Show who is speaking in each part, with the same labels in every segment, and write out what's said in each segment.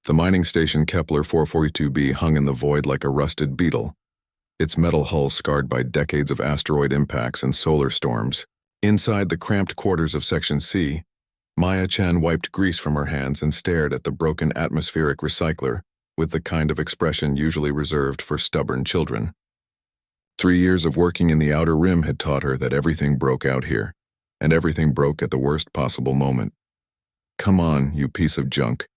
Speaker 1: The mining station Kepler 442b hung in the void like a rusted beetle, its metal hull scarred by decades of asteroid impacts and solar storms. Inside the cramped quarters of Section C, Maya Chen wiped grease from her hands and stared at the broken atmospheric recycler with the kind of expression usually reserved for stubborn children. 3 years of working in the Outer Rim had taught her that everything broke out here, and everything broke at the worst possible moment. "Come on, you piece of junk,"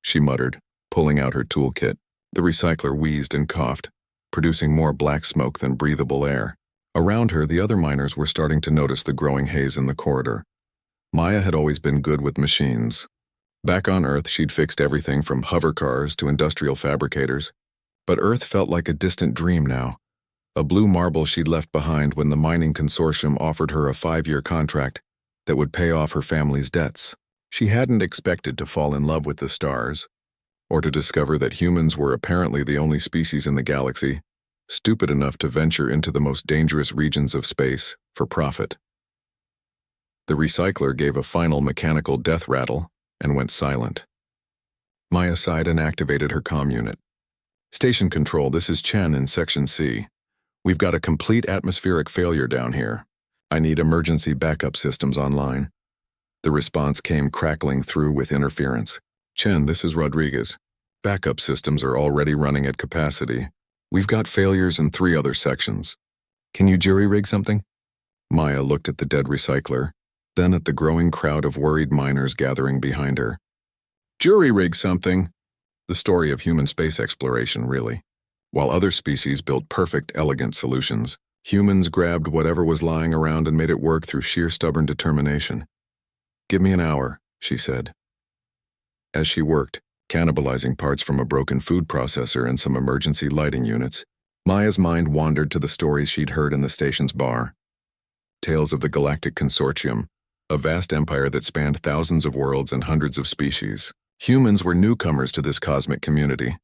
Speaker 1: she muttered, pulling out her toolkit. The recycler wheezed and coughed, producing more black smoke than breathable air. Around her, the other miners were starting to notice the growing haze in the corridor. Maya had always been good with machines. Back on Earth, she'd fixed everything from hover cars to industrial fabricators. But Earth felt like a distant dream now, a blue marble she'd left behind when the mining consortium offered her a 5-year contract that would pay off her family's debts. She hadn't expected to fall in love with the stars, or to discover that humans were apparently the only species in the galaxy stupid enough to venture into the most dangerous regions of space for profit. The recycler gave a final mechanical death rattle and went silent. Maya sighed and activated her comm unit. "Station Control, this is Chen in Section C. We've got a complete atmospheric failure down here. I need emergency backup systems online." The response came crackling through with interference. "Chen, this is Rodriguez. Backup systems are already running at capacity. We've got failures in 3 other sections. Can you jury-rig something?" Maya looked at the dead recycler, then at the growing crowd of worried miners gathering behind her. "Jury-rig something?" The story of human space exploration, really. While other species built perfect, elegant solutions, humans grabbed whatever was lying around and made it work through sheer stubborn determination. "Give me an hour," she said. As she worked, cannibalizing parts from a broken food processor and some emergency lighting units, Maya's mind wandered to the stories she'd heard in the station's bar. Tales of the Galactic Consortium, a vast empire that spanned thousands of worlds and hundreds of species. Humans were newcomers to this cosmic community,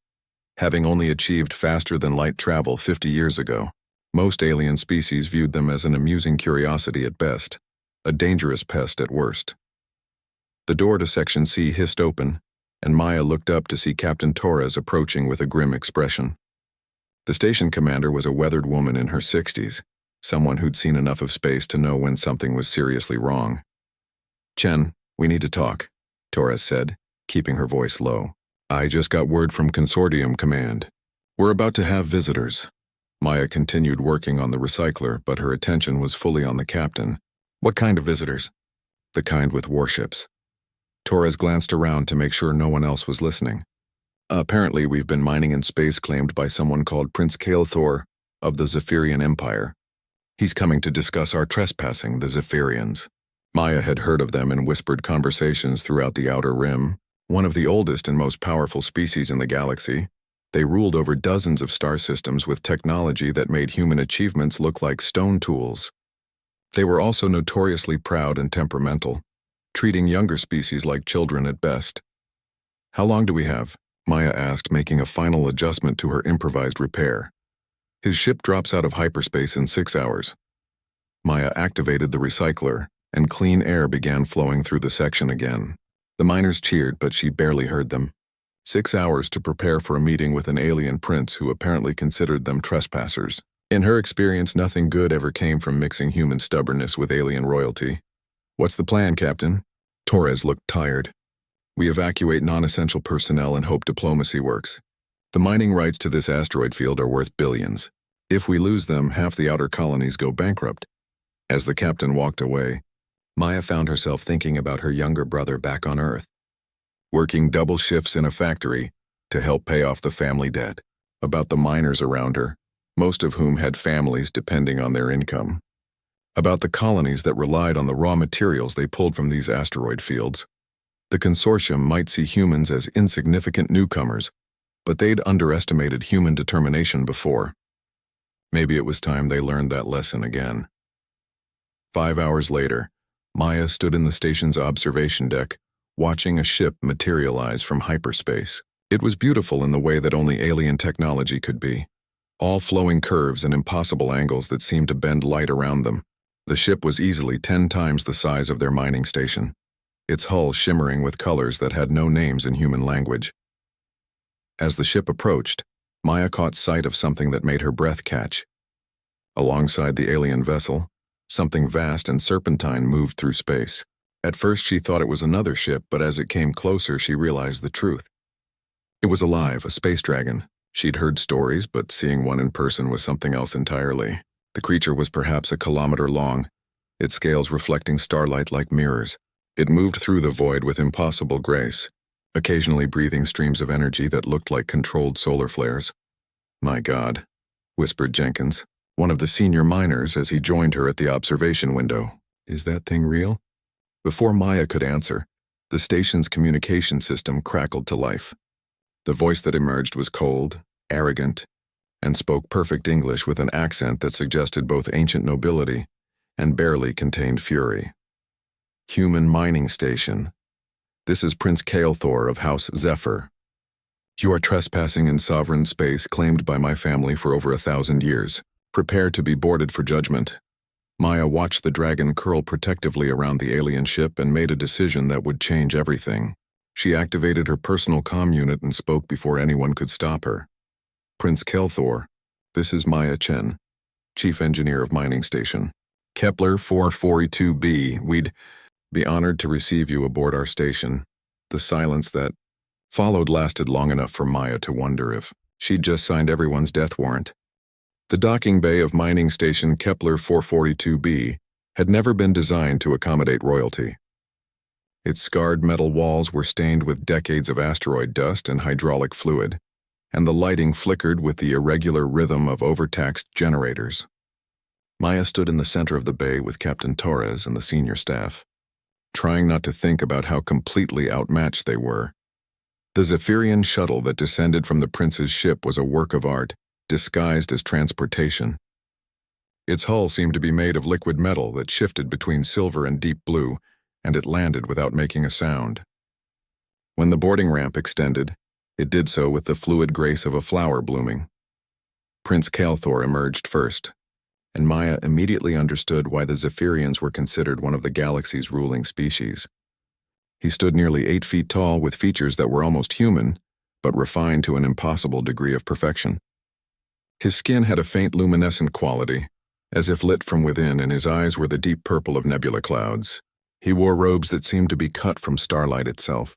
Speaker 1: having only achieved faster-than-light travel 50 years ago. Most alien species viewed them as an amusing curiosity at best, a dangerous pest at worst. The door to Section C hissed open, and Maya looked up to see Captain Torres approaching with a grim expression. The station commander was a weathered woman in her 60s, someone who'd seen enough of space to know when something was seriously wrong. "Chen, we need to talk," Torres said, keeping her voice low. "I just got word from Consortium Command. We're about to have visitors." Maya continued working on the recycler, but her attention was fully on the captain. "What kind of visitors?" "The kind with warships." Torres glanced around to make sure no one else was listening. "Apparently we've been mining in space claimed by someone called Prince Kael'thor of the Zephyrian Empire. He's coming to discuss our trespassing, the Zephyrians." Maya had heard of them in whispered conversations throughout the Outer Rim, one of the oldest and most powerful species in the galaxy. They ruled over dozens of star systems with technology that made human achievements look like stone tools. They were also notoriously proud and temperamental, treating younger species like children at best. "How long do we have?" Maya asked, making a final adjustment to her improvised repair. "His ship drops out of hyperspace in 6 hours. Maya activated the recycler, and clean air began flowing through the section again. The miners cheered, but she barely heard them. 6 hours to prepare for a meeting with an alien prince who apparently considered them trespassers. In her experience, nothing good ever came from mixing human stubbornness with alien royalty. "What's the plan, Captain?" Torres looked tired. "We evacuate non-essential personnel and hope diplomacy works. The mining rights to this asteroid field are worth billions. If we lose them, half the outer colonies go bankrupt." As the captain walked away, Maya found herself thinking about her younger brother back on Earth, working double shifts in a factory to help pay off the family debt, about the miners around her, most of whom had families depending on their income, about the colonies that relied on the raw materials they pulled from these asteroid fields. The consortium might see humans as insignificant newcomers, but they'd underestimated human determination before. Maybe it was time they learned that lesson again. 5 hours later, Maya stood in the station's observation deck, watching a ship materialize from hyperspace. It was beautiful in the way that only alien technology could be, all flowing curves and impossible angles that seemed to bend light around them. The ship was easily 10 times the size of their mining station, its hull shimmering with colors that had no names in human language. As the ship approached, Maya caught sight of something that made her breath catch. Alongside the alien vessel, something vast and serpentine moved through space. At first she thought it was another ship, but as it came closer she realized the truth. It was alive, a space dragon. She'd heard stories, but seeing one in person was something else entirely. The creature was perhaps a kilometer long, its scales reflecting starlight like mirrors. It moved through the void with impossible grace, occasionally breathing streams of energy that looked like controlled solar flares. "My God," whispered Jenkins, one of the senior miners, as he joined her at the observation window. "Is that thing real?" Before Maya could answer, the station's communication system crackled to life. The voice that emerged was cold, arrogant, and spoke perfect English with an accent that suggested both ancient nobility and barely contained fury. "Human mining station. This is Prince Kael'thor of House Zephyr. You are trespassing in sovereign space claimed by my family for over 1,000 years. Prepare to be boarded for judgment." Maya watched the dragon curl protectively around the alien ship and made a decision that would change everything. She activated her personal comm unit and spoke before anyone could stop her. "Prince Kael'thor, this is Maya Chen, Chief Engineer of Mining Station. Kepler 442b, we'd be honored to receive you aboard our station." The silence that followed lasted long enough for Maya to wonder if she'd just signed everyone's death warrant. The docking bay of Mining Station Kepler 442b had never been designed to accommodate royalty. Its scarred metal walls were stained with decades of asteroid dust and hydraulic fluid, and the lighting flickered with the irregular rhythm of overtaxed generators. Maya stood in the center of the bay with Captain Torres and the senior staff, trying not to think about how completely outmatched they were. The Zephyrian shuttle that descended from the prince's ship was a work of art, disguised as transportation. Its hull seemed to be made of liquid metal that shifted between silver and deep blue, and it landed without making a sound. When the boarding ramp extended, it did so with the fluid grace of a flower blooming. Prince Kael'thor emerged first, and Maya immediately understood why the Zephyrians were considered one of the galaxy's ruling species. He stood nearly 8 feet tall with features that were almost human, but refined to an impossible degree of perfection. His skin had a faint luminescent quality, as if lit from within, and his eyes were the deep purple of nebula clouds. He wore robes that seemed to be cut from starlight itself,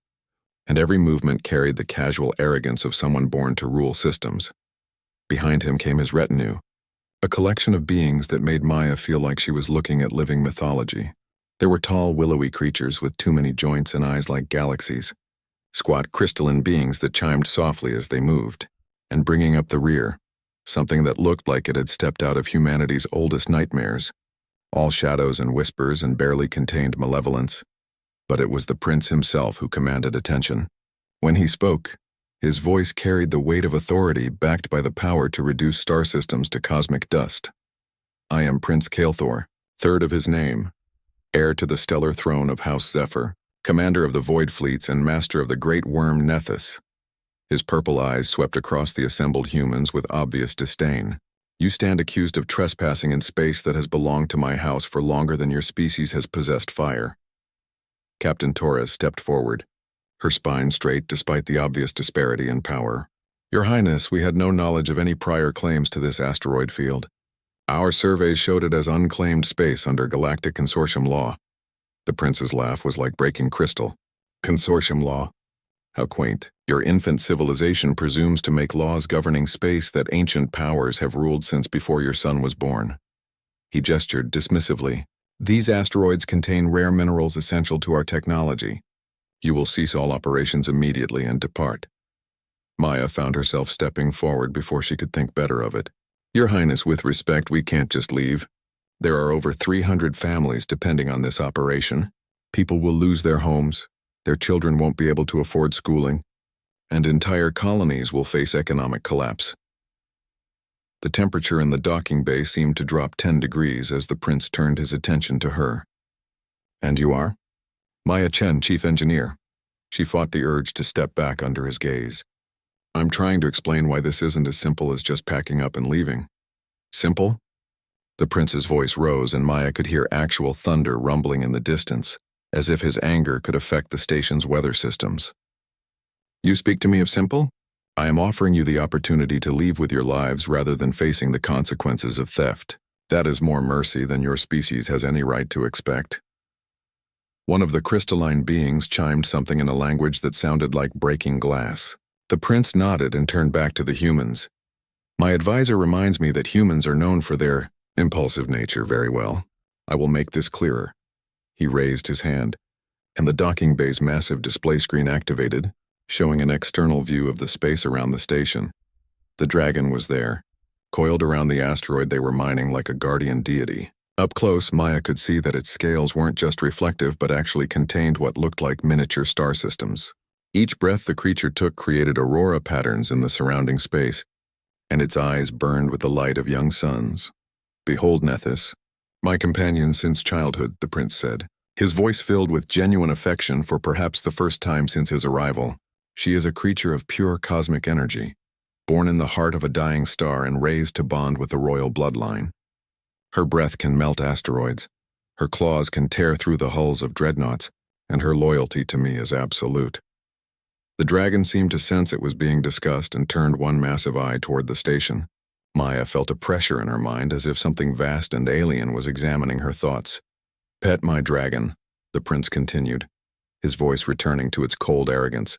Speaker 1: and every movement carried the casual arrogance of someone born to rule systems. Behind him came his retinue, a collection of beings that made Maya feel like she was looking at living mythology. There were tall, willowy creatures with too many joints and eyes like galaxies, squat crystalline beings that chimed softly as they moved, and bringing up the rear, something that looked like it had stepped out of humanity's oldest nightmares, all shadows and whispers and barely contained malevolence. But it was the prince himself who commanded attention. When he spoke, his voice carried the weight of authority backed by the power to reduce star systems to cosmic dust. "I am Prince Kael'thor, third of his name, heir to the stellar throne of House Zephyr, commander of the Void Fleets and master of the great worm Nethys." His purple eyes swept across the assembled humans with obvious disdain. "You stand accused of trespassing in space that has belonged to my house for longer than your species has possessed fire." Captain Torres stepped forward, her spine straight despite the obvious disparity in power. "Your Highness, we had no knowledge of any prior claims to this asteroid field. Our surveys showed it as unclaimed space under Galactic Consortium law." The prince's laugh was like breaking crystal. "Consortium law? How quaint. Your infant civilization presumes to make laws governing space that ancient powers have ruled since before your son was born." He gestured dismissively. "These asteroids contain rare minerals essential to our technology. You will cease all operations immediately and depart." Maya found herself stepping forward before she could think better of it. "Your Highness, with respect, we can't just leave. There are over 300 families depending on this operation. People will lose their homes, their children won't be able to afford schooling, and entire colonies will face economic collapse." The temperature in the docking bay seemed to drop 10 degrees as the prince turned his attention to her. "And you are?" "Maya Chen, Chief Engineer." She fought the urge to step back under his gaze. "I'm trying to explain why this isn't as simple as just packing up and leaving." "Simple?" The prince's voice rose, and Maya could hear actual thunder rumbling in the distance, as if his anger could affect the station's weather systems. "You speak to me of simple? I am offering you the opportunity to leave with your lives rather than facing the consequences of theft. That is more mercy than your species has any right to expect." One of the crystalline beings chimed something in a language that sounded like breaking glass. The prince nodded and turned back to the humans. "My advisor reminds me that humans are known for their impulsive nature. Very well. I will make this clearer." He raised his hand, and the docking bay's massive display screen activated, showing an external view of the space around the station. The dragon was there, coiled around the asteroid they were mining like a guardian deity. Up close, Maya could see that its scales weren't just reflective but actually contained what looked like miniature star systems. Each breath the creature took created aurora patterns in the surrounding space, and its eyes burned with the light of young suns. "Behold, Nethys, my companion since childhood," the prince said, his voice filled with genuine affection for perhaps the first time since his arrival. "She is a creature of pure cosmic energy, born in the heart of a dying star and raised to bond with the royal bloodline. Her breath can melt asteroids, her claws can tear through the hulls of dreadnoughts, and her loyalty to me is absolute." The dragon seemed to sense it was being discussed and turned one massive eye toward the station. Maya felt a pressure in her mind as if something vast and alien was examining her thoughts. "Pet my dragon," the prince continued, his voice returning to its cold arrogance.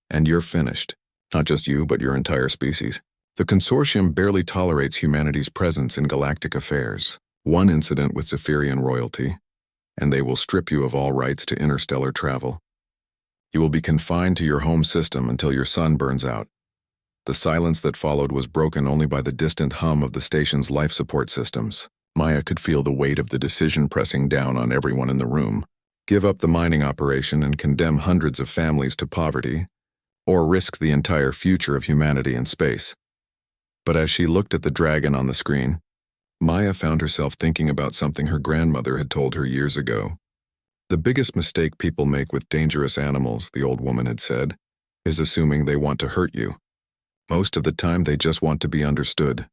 Speaker 1: "And you're finished. Not just you, but your entire species. The consortium barely tolerates humanity's presence in galactic affairs. One incident with Zephyrian royalty, and they will strip you of all rights to interstellar travel. You will be confined to your home system until your sun burns out." The silence that followed was broken only by the distant hum of the station's life support systems. Maya could feel the weight of the decision pressing down on everyone in the room. Give up the mining operation and condemn hundreds of families to poverty, or risk the entire future of humanity in space. But as she looked at the dragon on the screen, Maya found herself thinking about something her grandmother had told her years ago. "The biggest mistake people make with dangerous animals," the old woman had said, "is assuming they want to hurt you. Most of the time they just want to be understood."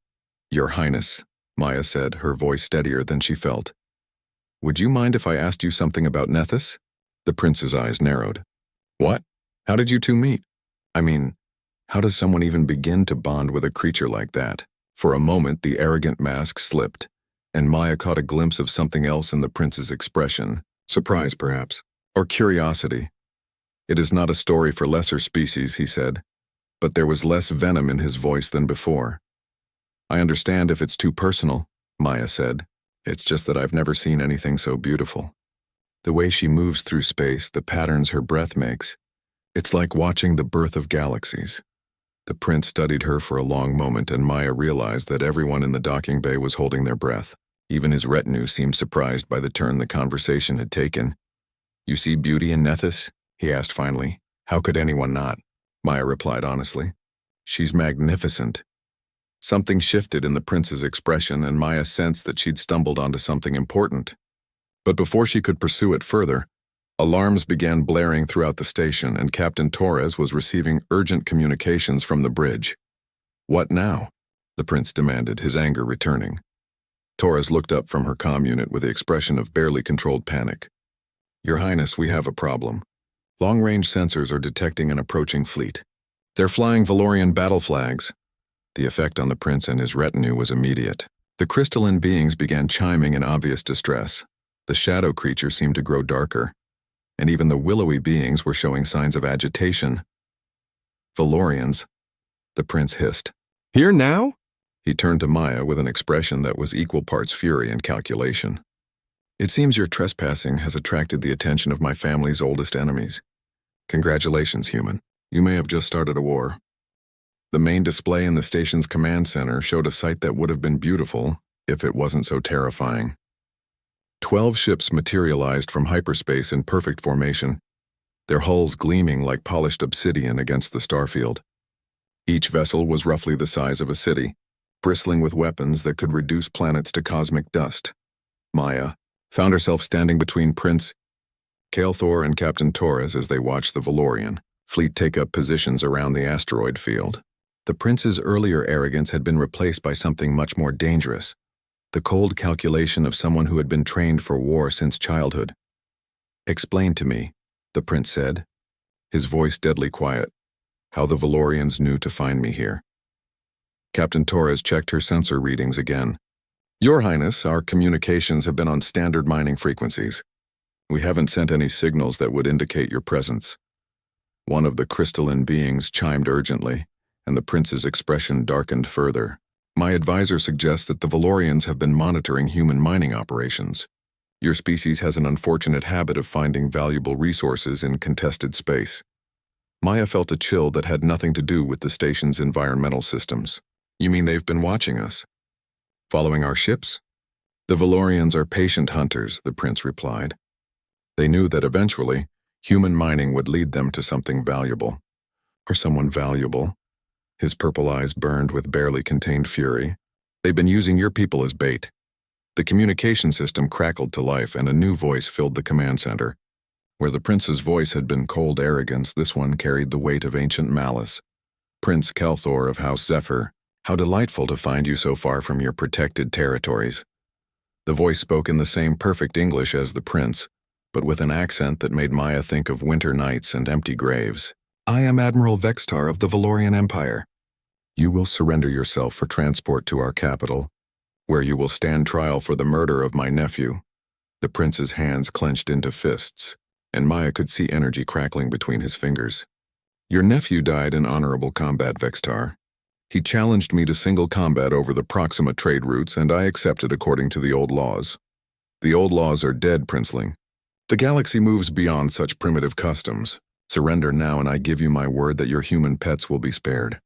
Speaker 1: "Your Highness," Maya said, her voice steadier than she felt, "would you mind if I asked you something about Nethys?" The prince's eyes narrowed. "What? How did you two meet? I mean, how does someone even begin to bond with a creature like that?" For a moment the arrogant mask slipped, and Maya caught a glimpse of something else in the prince's expression. Surprise, perhaps, or curiosity. "It is not a story for lesser species," he said, but there was less venom in his voice than before. "I understand if it's too personal," Maya said. "It's just that I've never seen anything so beautiful. The way she moves through space, the patterns her breath makes, it's like watching the birth of galaxies." The prince studied her for a long moment, and Maya realized that everyone in the docking bay was holding their breath. Even his retinue seemed surprised by the turn the conversation had taken. "You see beauty in Nethys?" he asked finally. "How could anyone not?" Maya replied honestly. "She's magnificent." Something shifted in the prince's expression, and Maya sensed that she'd stumbled onto something important. But before she could pursue it further, alarms began blaring throughout the station, and Captain Torres was receiving urgent communications from the bridge. "What now?" the prince demanded, his anger returning. Torres looked up from her comm unit with the expression of barely controlled panic. "Your Highness, we have a problem. Long-range sensors are detecting an approaching fleet. They're flying Valorian battle flags." The effect on the prince and his retinue was immediate. The crystalline beings began chiming in obvious distress. The shadow creature seemed to grow darker, and even the willowy beings were showing signs of agitation. "Valorians," the prince hissed. "Here now?" He turned to Maya with an expression that was equal parts fury and calculation. "It seems your trespassing has attracted the attention of my family's oldest enemies. Congratulations, human. You may have just started a war." The main display in the station's command center showed a sight that would have been beautiful if it wasn't so terrifying. 12 ships materialized from hyperspace in perfect formation, their hulls gleaming like polished obsidian against the starfield. Each vessel was roughly the size of a city, bristling with weapons that could reduce planets to cosmic dust. Maya found herself standing between Prince Kael'thor and Captain Torres as they watched the Valorian fleet take up positions around the asteroid field. The prince's earlier arrogance had been replaced by something much more dangerous, the cold calculation of someone who had been trained for war since childhood. "Explain to me," the prince said, his voice deadly quiet. How the Valorians knew to find me here. Captain Torres checked her sensor readings again. Your Highness, our communications have been on standard mining frequencies. We haven't sent any signals that would indicate your presence. One of the crystalline beings chimed urgently, and the prince's expression darkened further. My advisor suggests that the Valorians have been monitoring human mining operations. Your species has an unfortunate habit of finding valuable resources in contested space. Maya felt a chill that had nothing to do with the station's environmental systems. You mean they've been watching us? Following our ships? The Valorians are patient hunters, the prince replied. They knew that eventually, human mining would lead them to something valuable. Or someone valuable. His purple eyes burned with barely contained fury. They've been using your people as bait. The communication system crackled to life and a new voice filled the command center. Where the prince's voice had been cold arrogance, this one carried the weight of ancient malice. Prince Kelthor of House Zephyr, how delightful to find you so far from your protected territories. The voice spoke in the same perfect English as the prince, but with an accent that made Maya think of winter nights and empty graves. I am Admiral Vextar of the Valorian Empire. You will surrender yourself for transport to our capital, where you will stand trial for the murder of my nephew. The prince's hands clenched into fists, and Maya could see energy crackling between his fingers. Your nephew died in honorable combat, Vextar. He challenged me to single combat over the Proxima trade routes, and I accepted according to the old laws. The old laws are dead, Princeling. The galaxy moves beyond such primitive customs. Surrender now, and I give you my word that your human pets will be spared.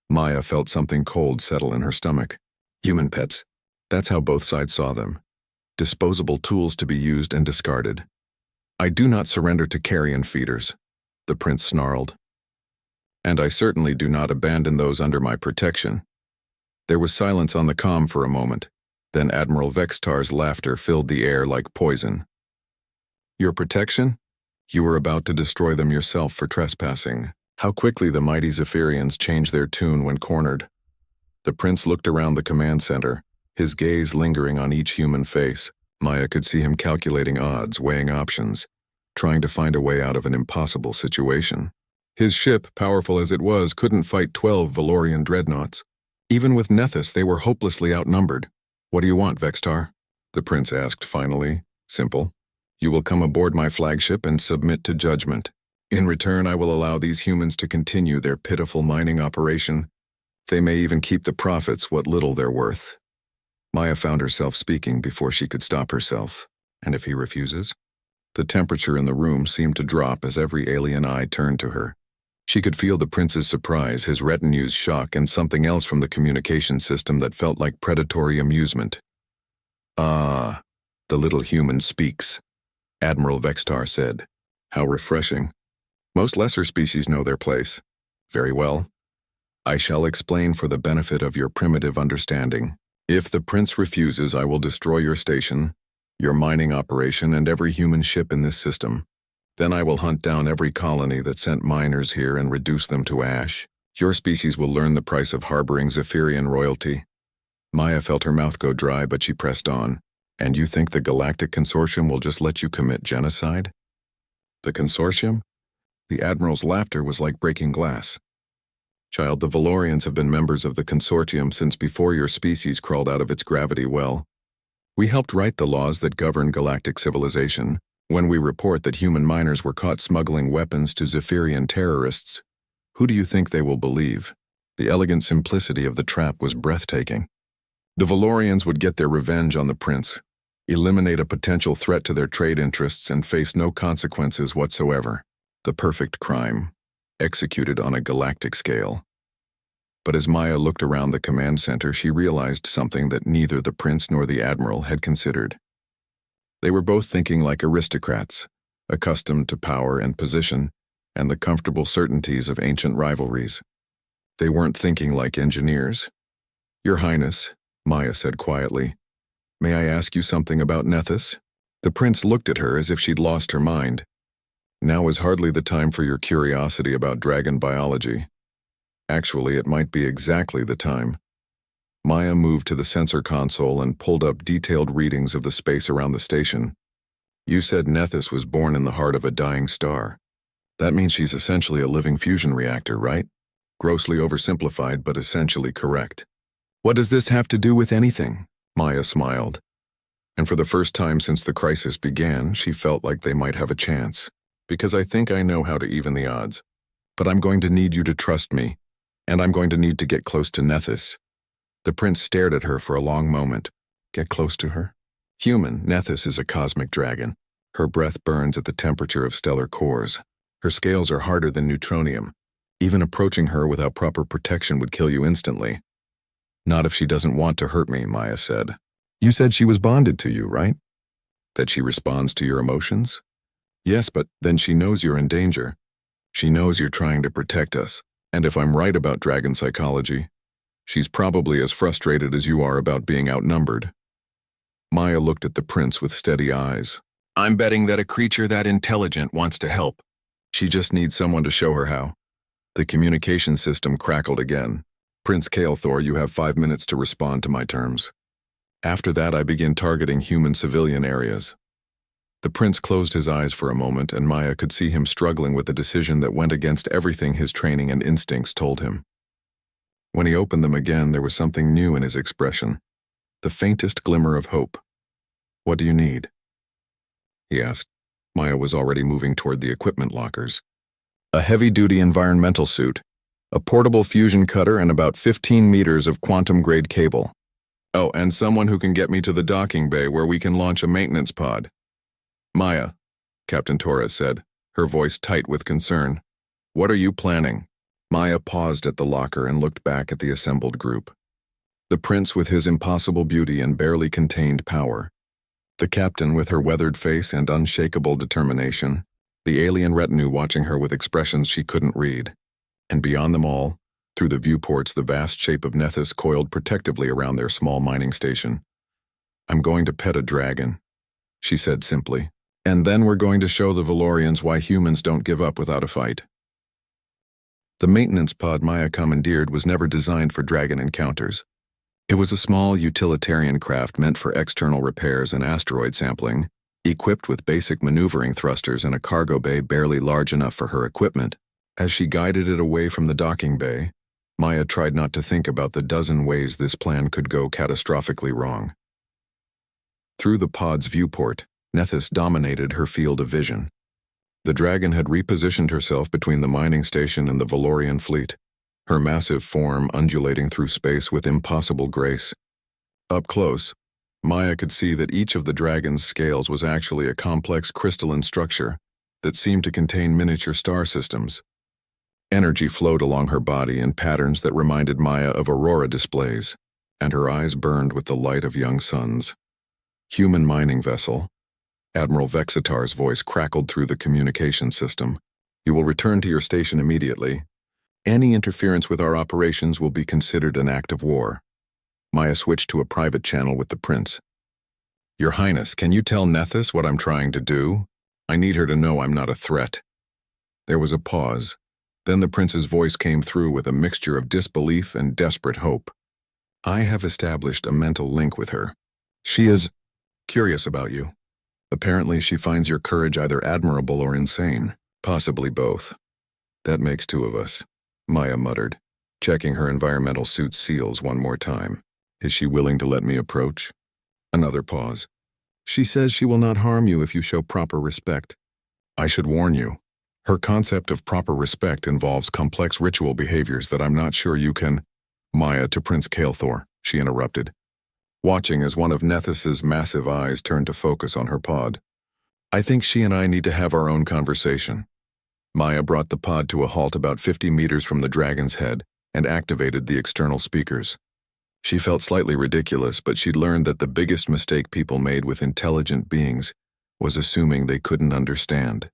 Speaker 1: Maya felt something cold settle in her stomach. Human pets? That's how both sides saw them. Disposable tools to be used and discarded. I do not surrender to carrion feeders, the prince snarled. And I certainly do not abandon those under my protection. There was silence on the comm for a moment. Then Admiral Vextar's laughter filled the air like poison. Your protection? You were about to destroy them yourself for trespassing. How quickly the mighty Zephyrians changed their tune when cornered. The prince looked around the command center, his gaze lingering on each human face. Maya could see him calculating odds, weighing options, trying to find a way out of an impossible situation. His ship, powerful as it was, couldn't fight 12 Valorian dreadnoughts. Even with Nethys, they were hopelessly outnumbered. What do you want, Vextar? The prince asked finally. Simple. You will come aboard my flagship and submit to judgment. In return, I will allow these humans to continue their pitiful mining operation. They may even keep the profits, what little they're worth. Maya found herself speaking before she could stop herself. And if he refuses? The temperature in the room seemed to drop as every alien eye turned to her. She could feel the prince's surprise, his retinue's shock, and something else from the communication system that felt like predatory amusement. Ah, the little human speaks, Admiral Vextar said. How refreshing. Most lesser species know their place. Very well. I shall explain for the benefit of your primitive understanding. If the prince refuses, I will destroy your station, your mining operation, and every human ship in this system. Then I will hunt down every colony that sent miners here and reduce them to ash. Your species will learn the price of harboring Zephyrian royalty. Maya felt her mouth go dry, but she pressed on. And you think the Galactic Consortium will just let you commit genocide? The Consortium? The Admiral's laughter was like breaking glass. Child, the Valorians have been members of the Consortium since before your species crawled out of its gravity well. We helped write the laws that govern galactic civilization. When we report that human miners were caught smuggling weapons to Zephyrian terrorists, who do you think they will believe? The elegant simplicity of the trap was breathtaking. The Valorians would get their revenge on the prince, eliminate a potential threat to their trade interests, and face no consequences whatsoever. The perfect crime, executed on a galactic scale. But as Maya looked around the command center, she realized something that neither the prince nor the admiral had considered. They were both thinking like aristocrats, accustomed to power and position, and the comfortable certainties of ancient rivalries. They weren't thinking like engineers. Your Highness, Maya said quietly, may I ask you something about Nethys? The prince looked at her as if she'd lost her mind. Now is hardly the time for your curiosity about dragon biology. Actually, it might be exactly the time. Maya moved to the sensor console and pulled up detailed readings of the space around the station. You said Nethys was born in the heart of a dying star. That means she's essentially a living fusion reactor, right? Grossly oversimplified, but essentially correct. What does this have to do with anything? Maya smiled. And for the first time since the crisis began, she felt like they might have a chance. Because I think I know how to even the odds. But I'm going to need you to trust me, and I'm going to need to get close to Nethys. The prince stared at her for a long moment. Get close to her? Human, Nethys is a cosmic dragon. Her breath burns at the temperature of stellar cores. Her scales are harder than neutronium. Even approaching her without proper protection would kill you instantly. Not if she doesn't want to hurt me, Maya said. You said she was bonded to you, right? That she responds to your emotions? Yes, but then she knows you're in danger. She knows you're trying to protect us. And if I'm right about dragon psychology, she's probably as frustrated as you are about being outnumbered. Maya looked at the prince with steady eyes. I'm betting that a creature that intelligent wants to help. She just needs someone to show her how. The communication system crackled again. Prince Kael'thor, you have 5 minutes to respond to my terms. After that, I begin targeting human civilian areas. The prince closed his eyes for a moment, and Maya could see him struggling with a decision that went against everything his training and instincts told him. When he opened them again, there was something new in his expression. The faintest glimmer of hope. What do you need? He asked. Maya was already moving toward the equipment lockers. A heavy-duty environmental suit, a portable fusion cutter, and about 15 meters of quantum-grade cable. Oh, and someone who can get me to the docking bay where we can launch a maintenance pod. Maya, Captain Torres said, her voice tight with concern. What are you planning? Maya paused at the locker and looked back at the assembled group. The prince with his impossible beauty and barely contained power. The captain with her weathered face and unshakable determination. The alien retinue watching her with expressions she couldn't read. And beyond them all, through the viewports, the vast shape of Nethys coiled protectively around their small mining station. I'm going to pet a dragon, she said simply. And then we're going to show the Valorians why humans don't give up without a fight. The maintenance pod Maya commandeered was never designed for dragon encounters. It was a small utilitarian craft meant for external repairs and asteroid sampling, equipped with basic maneuvering thrusters and a cargo bay barely large enough for her equipment. As she guided it away from the docking bay, Maya tried not to think about the dozen ways this plan could go catastrophically wrong. Through the pod's viewport, Nethys dominated her field of vision. The dragon had repositioned herself between the mining station and the Valorian fleet, her massive form undulating through space with impossible grace. Up close, Maya could see that each of the dragon's scales was actually a complex crystalline structure that seemed to contain miniature star systems. Energy flowed along her body in patterns that reminded Maya of aurora displays, and her eyes burned with the light of young suns. Human mining vessel. Admiral Vexitar's voice crackled through the communication system. You will return to your station immediately. Any interference with our operations will be considered an act of war. Maya switched to a private channel with the prince. Your Highness, can you tell Nethys what I'm trying to do? I need her to know I'm not a threat. There was a pause. Then the prince's voice came through with a mixture of disbelief and desperate hope. I have established a mental link with her. She is curious about you. Apparently, she finds your courage either admirable or insane, possibly both. That makes two of us, Maya muttered, checking her environmental suit's seals one more time. Is she willing to let me approach? Another pause. She says she will not harm you if you show proper respect. I should warn you. Her concept of proper respect involves complex ritual behaviors that I'm not sure you can. Maya to Prince Kael'thor, she interrupted, watching as one of Nethys's massive eyes turned to focus on her pod. I think she and I need to have our own conversation. Maya brought the pod to a halt about 50 meters from the dragon's head and activated the external speakers. She felt slightly ridiculous, but she'd learned that the biggest mistake people made with intelligent beings was assuming they couldn't understand.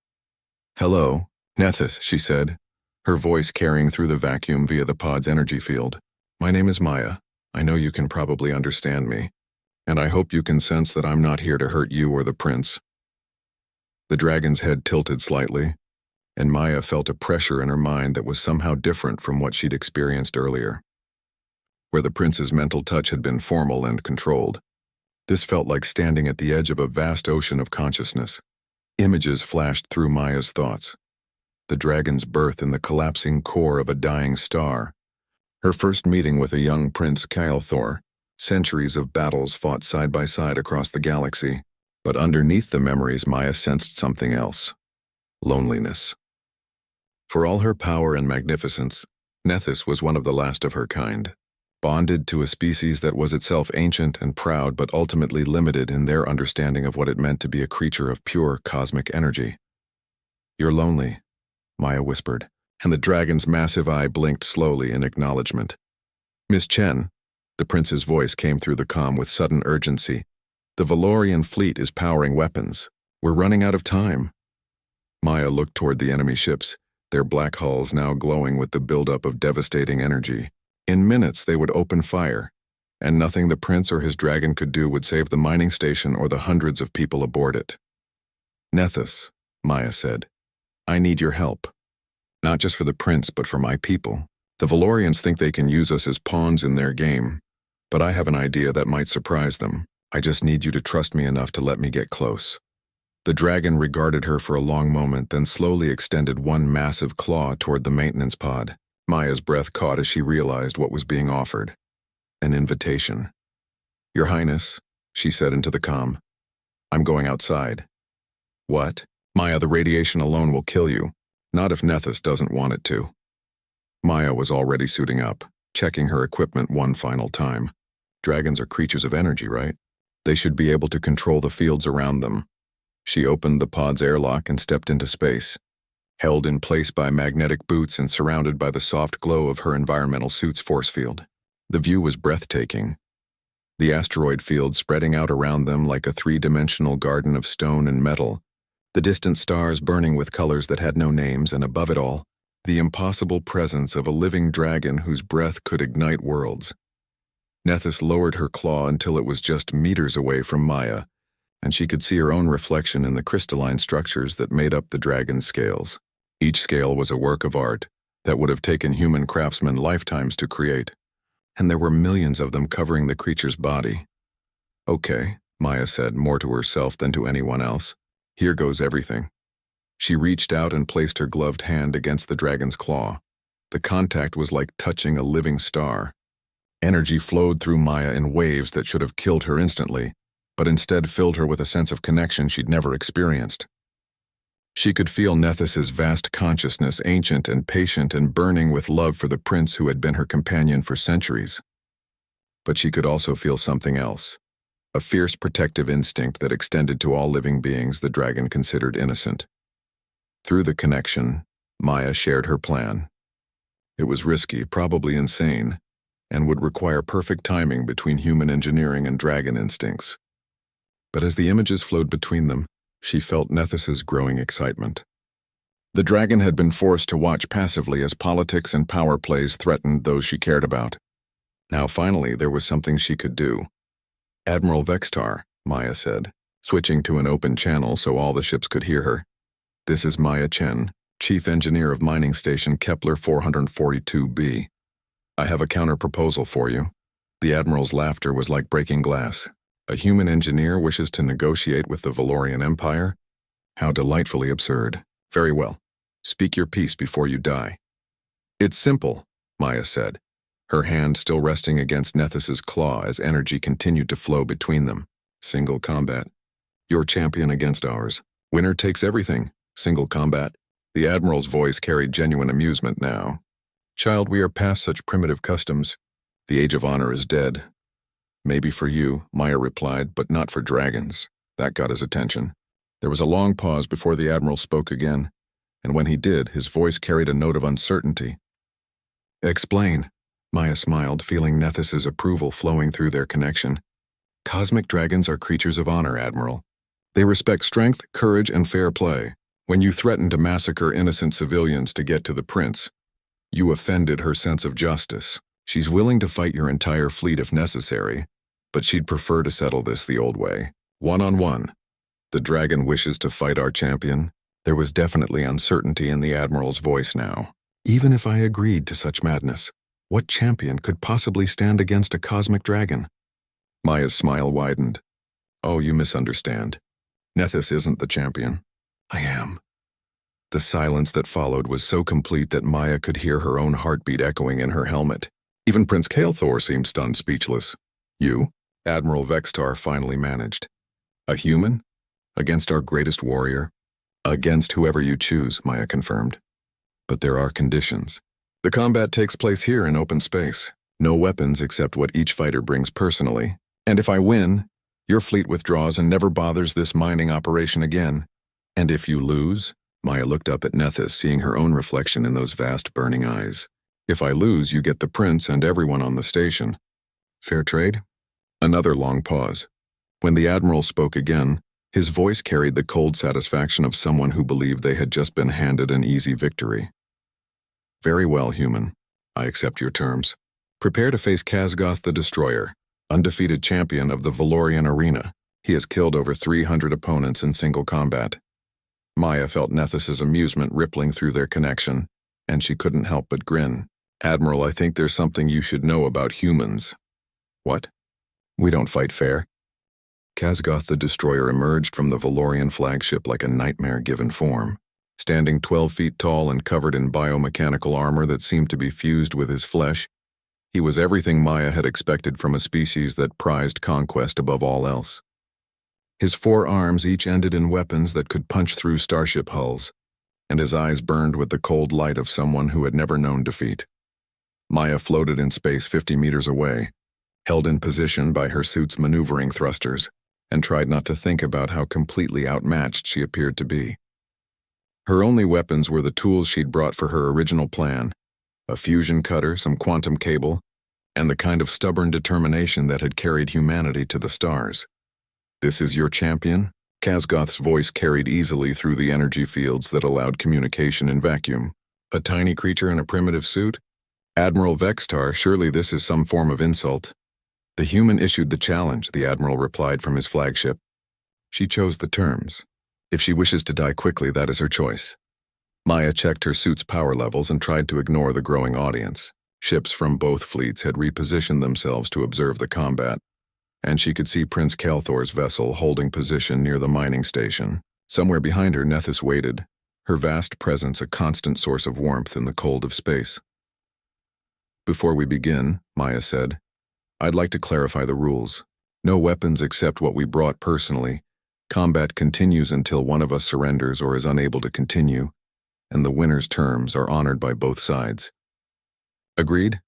Speaker 1: Hello, Nethys, she said, her voice carrying through the vacuum via the pod's energy field. My name is Maya. I know you can probably understand me, and I hope you can sense that I'm not here to hurt you or the prince. The dragon's head tilted slightly, and Maya felt a pressure in her mind that was somehow different from what she'd experienced earlier. Where the prince's mental touch had been formal and controlled, this felt like standing at the edge of a vast ocean of consciousness. Images flashed through Maya's thoughts. the dragon's birth in the collapsing core of a dying star. Her first meeting with a young Prince Kylthor, centuries of battles fought side by side across the galaxy. But underneath the memories, Maya sensed something else. Loneliness. For all her power and magnificence, Nethys was one of the last of her kind, bonded to a species that was itself ancient and proud but ultimately limited in their understanding of what it meant to be a creature of pure cosmic energy. "You're lonely," Maya whispered, and the dragon's massive eye blinked slowly in acknowledgement. "Miss Chen," the prince's voice came through the comm with sudden urgency, "the Valorian fleet is powering weapons. We're running out of time." Maya looked toward the enemy ships, their black hulls now glowing with the buildup of devastating energy. In minutes they would open fire, and nothing the prince or his dragon could do would save the mining station or the hundreds of people aboard it. "Nethys," Maya said, "I need your help. Not just for the prince, but for my people. The Valorians think they can use us as pawns in their game, but I have an idea that might surprise them. I just need you to trust me enough to let me get close." The dragon regarded her for a long moment, then slowly extended one massive claw toward the maintenance pod. Maya's breath caught as she realized what was being offered. An invitation. "Your Highness," she said into the comm, "I'm going outside." "What?" "Maya, the radiation alone will kill you. Not if Nethys doesn't want it to." Maya was already suiting up, checking her equipment one final time. Dragons are creatures of energy, right? They should be able to control the fields around them. She opened the pod's airlock and stepped into space, held in place by magnetic boots and surrounded by the soft glow of her environmental suit's force field. The view was breathtaking. The asteroid field spreading out around them like a three-dimensional garden of stone and metal, the distant stars burning with colors that had no names, and above it all, the impossible presence of a living dragon whose breath could ignite worlds. Nethys lowered her claw until it was just meters away from Maya, and she could see her own reflection in the crystalline structures that made up the dragon's scales. Each scale was a work of art that would have taken human craftsmen lifetimes to create, and there were millions of them covering the creature's body. "Okay," Maya said, more to herself than to anyone else. "Here goes everything." She reached out and placed her gloved hand against the dragon's claw. The contact was like touching a living star. Energy flowed through Maya in waves that should have killed her instantly, but instead filled her with a sense of connection she'd never experienced. She could feel Nethys's vast consciousness, ancient and patient and burning with love for the prince who had been her companion for centuries. But she could also feel something else, a fierce protective instinct that extended to all living beings the dragon considered innocent. Through the connection, Maya shared her plan. It was risky, probably insane, and would require perfect timing between human engineering and dragon instincts. But as the images flowed between them, she felt Nethys's growing excitement. The dragon had been forced to watch passively as politics and power plays threatened those she cared about. Now finally there was something she could do. "Admiral Vextar," Maya said, switching to an open channel so all the ships could hear her. "This is Maya Chen, Chief Engineer of Mining Station Kepler 442b. I have a counter-proposal for you." The Admiral's laughter was like breaking glass. "A human engineer wishes to negotiate with the Valorian Empire? How delightfully absurd. Very well. Speak your piece before you die." "It's simple," Maya said, her hand still resting against Nethys's claw as energy continued to flow between them. "Single combat. Your champion against ours. Winner takes everything. Single combat." The Admiral's voice carried genuine amusement now. "Child, we are past such primitive customs. The age of honor is dead." "Maybe for you," Maya replied, "but not for dragons." That got his attention. There was a long pause before the Admiral spoke again, and when he did, his voice carried a note of uncertainty. "Explain," Maya smiled, feeling Nethys's approval flowing through their connection. "Cosmic dragons are creatures of honor, Admiral. They respect strength, courage, and fair play. When you threatened to massacre innocent civilians to get to the prince, you offended her sense of justice. She's willing to fight your entire fleet if necessary, but she'd prefer to settle this the old way, one-on-one. The dragon wishes to fight our champion." There was definitely uncertainty in the Admiral's voice now. "Even if I agreed to such madness, what champion could possibly stand against a cosmic dragon?" Maya's smile widened. "Oh, you misunderstand. Nethys isn't the champion. I am." The silence that followed was so complete that Maya could hear her own heartbeat echoing in her helmet. Even Prince Kael'thor seemed stunned speechless. "You?" Admiral Vextar finally managed. "A human? Against our greatest warrior?" "Against whoever you choose," Maya confirmed. "But there are conditions. The combat takes place here in open space. No weapons except what each fighter brings personally. And if I win, your fleet withdraws and never bothers this mining operation again. And if you lose?" Maya looked up at Nethys, seeing her own reflection in those vast burning eyes. "If I lose, you get the prince and everyone on the station. Fair trade?" Another long pause. When the admiral spoke again, his voice carried the cold satisfaction of someone who believed they had just been handed an easy victory. "Very well, human. I accept your terms. Prepare to face Khazgoth the Destroyer, undefeated champion of the Valorian arena. He has killed over 300 opponents in single combat." Maya felt Nethys's amusement rippling through their connection, and she couldn't help but grin. "Admiral, I think there's something you should know about humans." "What?" "We don't fight fair." Khazgoth the Destroyer emerged from the Valorian flagship like a nightmare given form. Standing 12 feet tall and covered in biomechanical armor that seemed to be fused with his flesh, he was everything Maya had expected from a species that prized conquest above all else. His 4 arms each ended in weapons that could punch through starship hulls, and his eyes burned with the cold light of someone who had never known defeat. Maya floated in space 50 meters away, held in position by her suit's maneuvering thrusters, and tried not to think about how completely outmatched she appeared to be. Her only weapons were the tools she'd brought for her original plan: a fusion cutter, some quantum cable, and the kind of stubborn determination that had carried humanity to the stars. "This is your champion?" Khazgoth's voice carried easily through the energy fields that allowed communication in vacuum. "A tiny creature in a primitive suit? Admiral Vextar, surely this is some form of insult." "The human issued the challenge," the admiral replied from his flagship. "She chose the terms. If she wishes to die quickly, that is her choice." Maya checked her suit's power levels and tried to ignore the growing audience. Ships from both fleets had repositioned themselves to observe the combat, and she could see Prince Kael'thor's vessel holding position near the mining station. Somewhere behind her, Nethys waited, her vast presence a constant source of warmth in the cold of space. "Before we begin," Maya said, "I'd like to clarify the rules. No weapons except what we brought personally. Combat continues until one of us surrenders or is unable to continue, and the winner's terms are honored by both sides." "Agreed?"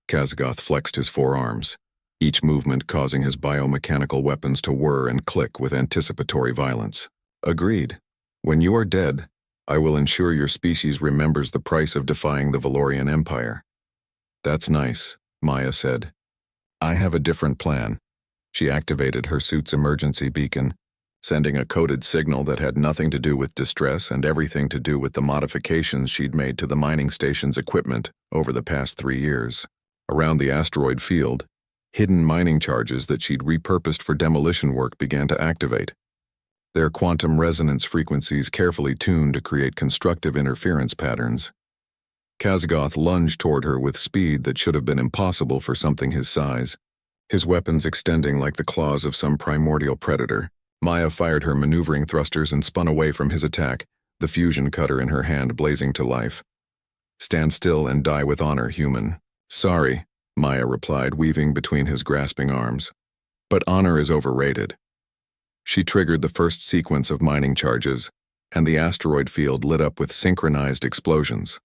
Speaker 1: Khazgoth flexed his 4 arms, each movement causing his biomechanical weapons to whir and click with anticipatory violence. "Agreed. When you are dead, I will ensure your species remembers the price of defying the Valorian Empire." "That's nice," Maya said. "I have a different plan." She activated her suit's emergency beacon, sending a coded signal that had nothing to do with distress and everything to do with the modifications she'd made to the mining station's equipment over the past 3 years. Around the asteroid field, hidden mining charges that she'd repurposed for demolition work began to activate, their quantum resonance frequencies carefully tuned to create constructive interference patterns. Khazgoth lunged toward her with speed that should have been impossible for something his size, his weapons extending like the claws of some primordial predator. Maya fired her maneuvering thrusters and spun away from his attack, the fusion cutter in her hand blazing to life. "Stand still and die with honor, human." "Sorry," Maya replied, weaving between his grasping arms. "But honor is overrated." She triggered the first sequence of mining charges, and the asteroid field lit up with synchronized explosions.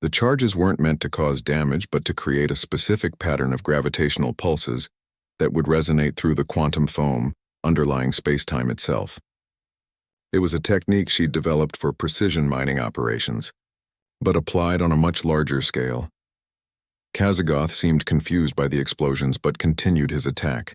Speaker 1: The charges weren't meant to cause damage but to create a specific pattern of gravitational pulses that would resonate through the quantum foam underlying space-time itself. It was a technique she'd developed for precision mining operations, but applied on a much larger scale. Khazgoth seemed confused by the explosions but continued his attack,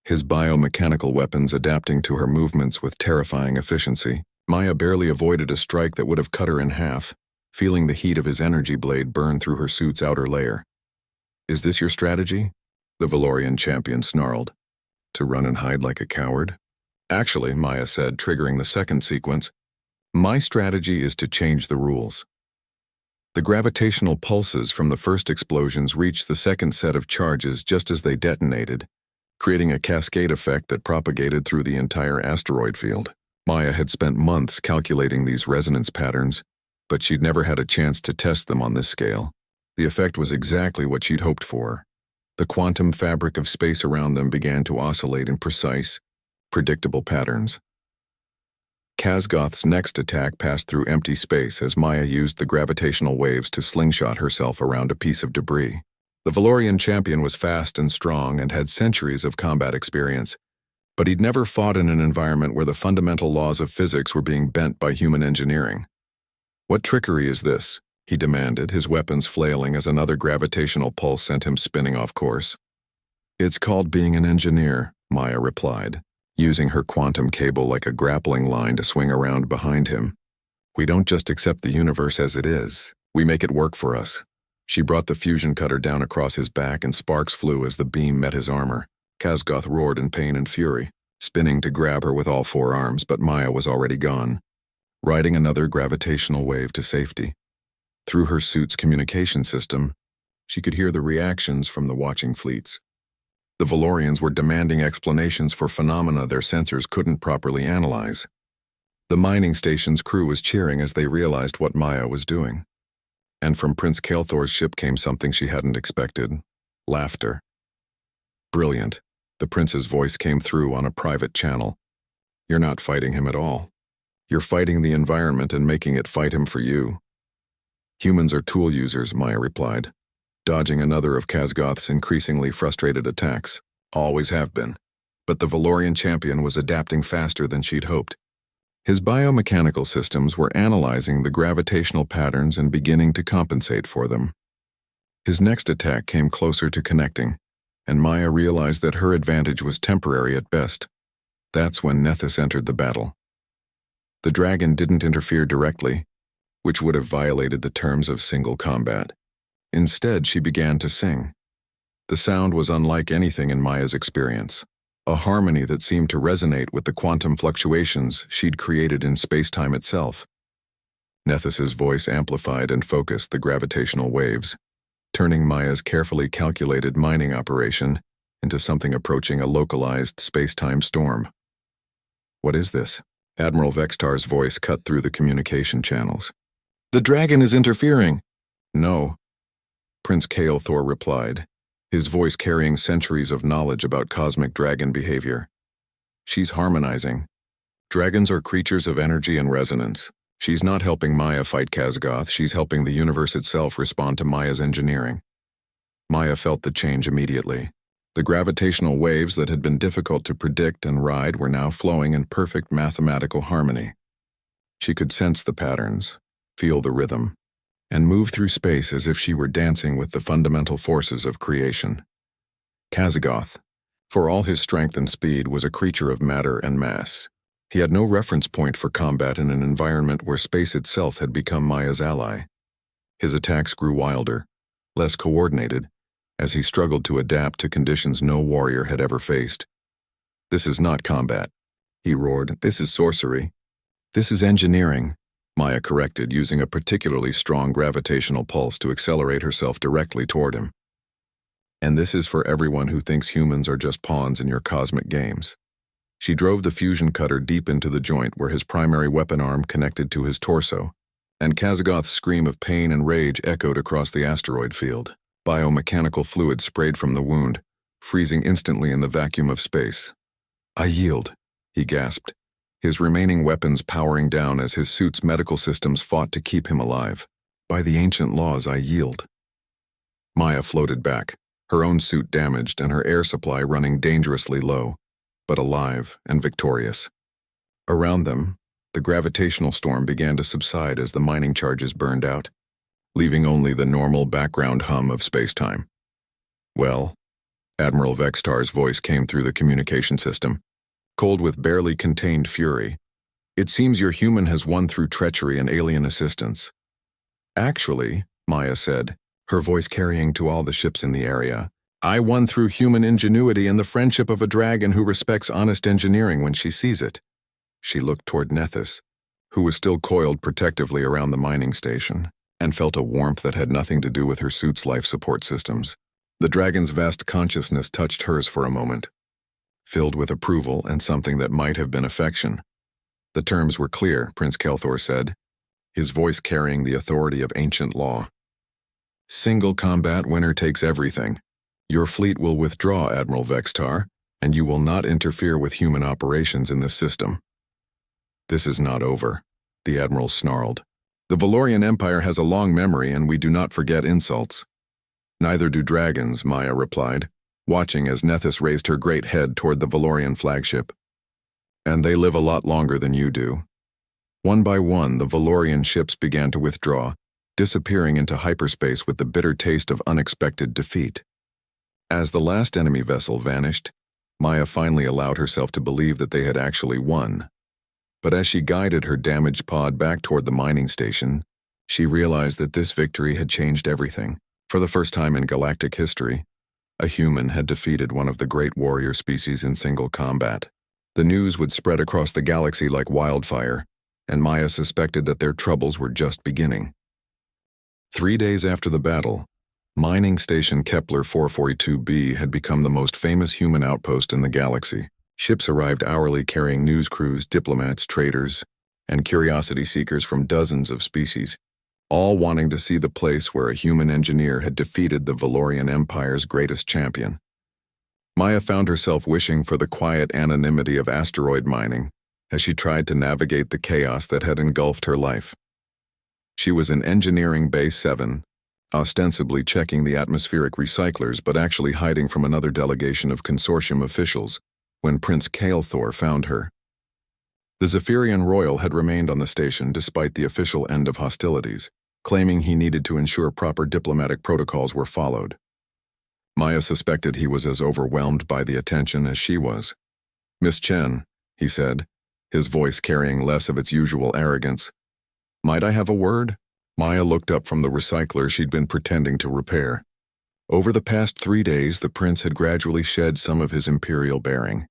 Speaker 1: his biomechanical weapons adapting to her movements with terrifying efficiency. Maya barely avoided a strike that would have cut her in half, feeling the heat of his energy blade burn through her suit's outer layer. "Is this your strategy?" the Valorian champion snarled. "To run and hide like a coward?" "Actually," Maya said, triggering the second sequence, "my strategy is to change the rules." The gravitational pulses from the first explosions reached the second set of charges just as they detonated, creating a cascade effect that propagated through the entire asteroid field. Maya had spent months calculating these resonance patterns, but she'd never had a chance to test them on this scale. The effect was exactly what she'd hoped for. The quantum fabric of space around them began to oscillate in precise, predictable patterns. Kazgoth's next attack passed through empty space as Maya used the gravitational waves to slingshot herself around a piece of debris. The Valorian champion was fast and strong and had centuries of combat experience, but he'd never fought in an environment where the fundamental laws of physics were being bent by human engineering. "What trickery is this?" he demanded, his weapons flailing as another gravitational pulse sent him spinning off course. "It's called being an engineer," Maya replied, using her quantum cable like a grappling line to swing around behind him. "We don't just accept the universe as it is, we make it work for us." She brought the fusion cutter down across his back and sparks flew as the beam met his armor. Kazgoth roared in pain and fury, spinning to grab her with all four arms, but Maya was already gone, riding another gravitational wave to safety. Through her suit's communication system, she could hear the reactions from the watching fleets. The Valorians were demanding explanations for phenomena their sensors couldn't properly analyze. The mining station's crew was cheering as they realized what Maya was doing. And from Prince Kael'thor's ship came something she hadn't expected: laughter. "Brilliant," the prince's voice came through on a private channel. "You're not fighting him at all. You're fighting the environment and making it fight him for you." "Humans are tool users," Maya replied, dodging another of Kazgoth's increasingly frustrated attacks. "Always have been." But the Valorian champion was adapting faster than she'd hoped. His biomechanical systems were analyzing the gravitational patterns and beginning to compensate for them. His next attack came closer to connecting, and Maya realized that her advantage was temporary at best. That's when Nethys entered the battle. The dragon didn't interfere directly, which would have violated the terms of single combat. Instead, she began to sing. The sound was unlike anything in Maya's experience, a harmony that seemed to resonate with the quantum fluctuations she'd created in space-time itself. Nethys's voice amplified and focused the gravitational waves, turning Maya's carefully calculated mining operation into something approaching a localized space-time storm. "What is this?" Admiral Vextar's voice cut through the communication channels. "The dragon is interfering." "No," Prince Kael'thor replied, his voice carrying centuries of knowledge about cosmic dragon behavior. "She's harmonizing. Dragons are creatures of energy and resonance. She's not helping Maya fight Kazgoth, she's helping the universe itself respond to Maya's engineering." Maya felt the change immediately. The gravitational waves that had been difficult to predict and ride were now flowing in perfect mathematical harmony. She could sense the patterns, feel the rhythm, and move through space as if she were dancing with the fundamental forces of creation. Kazgoth, for all his strength and speed, was a creature of matter and mass. He had no reference point for combat in an environment where space itself had become Maya's ally. His attacks grew wilder, less coordinated, as he struggled to adapt to conditions no warrior had ever faced. "This is not combat," he roared. "This is sorcery." "This is engineering," Maya corrected, using a particularly strong gravitational pulse to accelerate herself directly toward him. "And this is for everyone who thinks humans are just pawns in your cosmic games." She drove the fusion cutter deep into the joint where his primary weapon arm connected to his torso, and Kazgoth's scream of pain and rage echoed across the asteroid field. Biomechanical fluid sprayed from the wound, freezing instantly in the vacuum of space. "I yield," he gasped, his remaining weapons powering down as his suit's medical systems fought to keep him alive. "By the ancient laws, I yield." Maya floated back, her own suit damaged and her air supply running dangerously low, but alive and victorious. Around them, the gravitational storm began to subside as the mining charges burned out, leaving only the normal background hum of space-time. "Well," Admiral Vextar's voice came through the communication system, cold with barely contained fury. "It seems your human has won through treachery and alien assistance." "Actually," Maya said, her voice carrying to all the ships in the area, "I won through human ingenuity and the friendship of a dragon who respects honest engineering when she sees it." She looked toward Nethys, who was still coiled protectively around the mining station, and felt a warmth that had nothing to do with her suit's life support systems. The dragon's vast consciousness touched hers for a moment, filled with approval and something that might have been affection. The terms were clear, Prince Kelthor said, his voice carrying the authority of ancient law. Single combat winner takes everything. Your fleet will withdraw, Admiral Vextar, and you will not interfere with human operations in this system. This is not over, the Admiral snarled. The Valorian Empire has a long memory and we do not forget insults. Neither do dragons, Maya replied, watching as Nethys raised her great head toward the Valorian flagship. And they live a lot longer than you do. One by one, the Valorian ships began to withdraw, disappearing into hyperspace with the bitter taste of unexpected defeat. As the last enemy vessel vanished, Maya finally allowed herself to believe that they had actually won. But as she guided her damaged pod back toward the mining station, she realized that this victory had changed everything. For the first time in galactic history, a human had defeated one of the great warrior species in single combat. The news would spread across the galaxy like wildfire, and Maya suspected that their troubles were just beginning. 3 days after the battle, mining station Kepler 442b had become the most famous human outpost in the galaxy. Ships arrived hourly carrying news crews, diplomats, traders, and curiosity seekers from dozens of species, all wanting to see the place where a human engineer had defeated the Valorian Empire's greatest champion. Maya found herself wishing for the quiet anonymity of asteroid mining as she tried to navigate the chaos that had engulfed her life. She was in Engineering Bay 7, ostensibly checking the atmospheric recyclers but actually hiding from another delegation of consortium officials, when Prince Kelthor found her. The Zephyrian Royal had remained on the station despite the official end of hostilities, claiming he needed to ensure proper diplomatic protocols were followed. Maya suspected he was as overwhelmed by the attention as she was. "Miss Chen," he said, his voice carrying less of its usual arrogance. "Might I have a word?" Maya looked up from the recycler she'd been pretending to repair. Over the past 3 days, the prince had gradually shed some of his imperial bearing.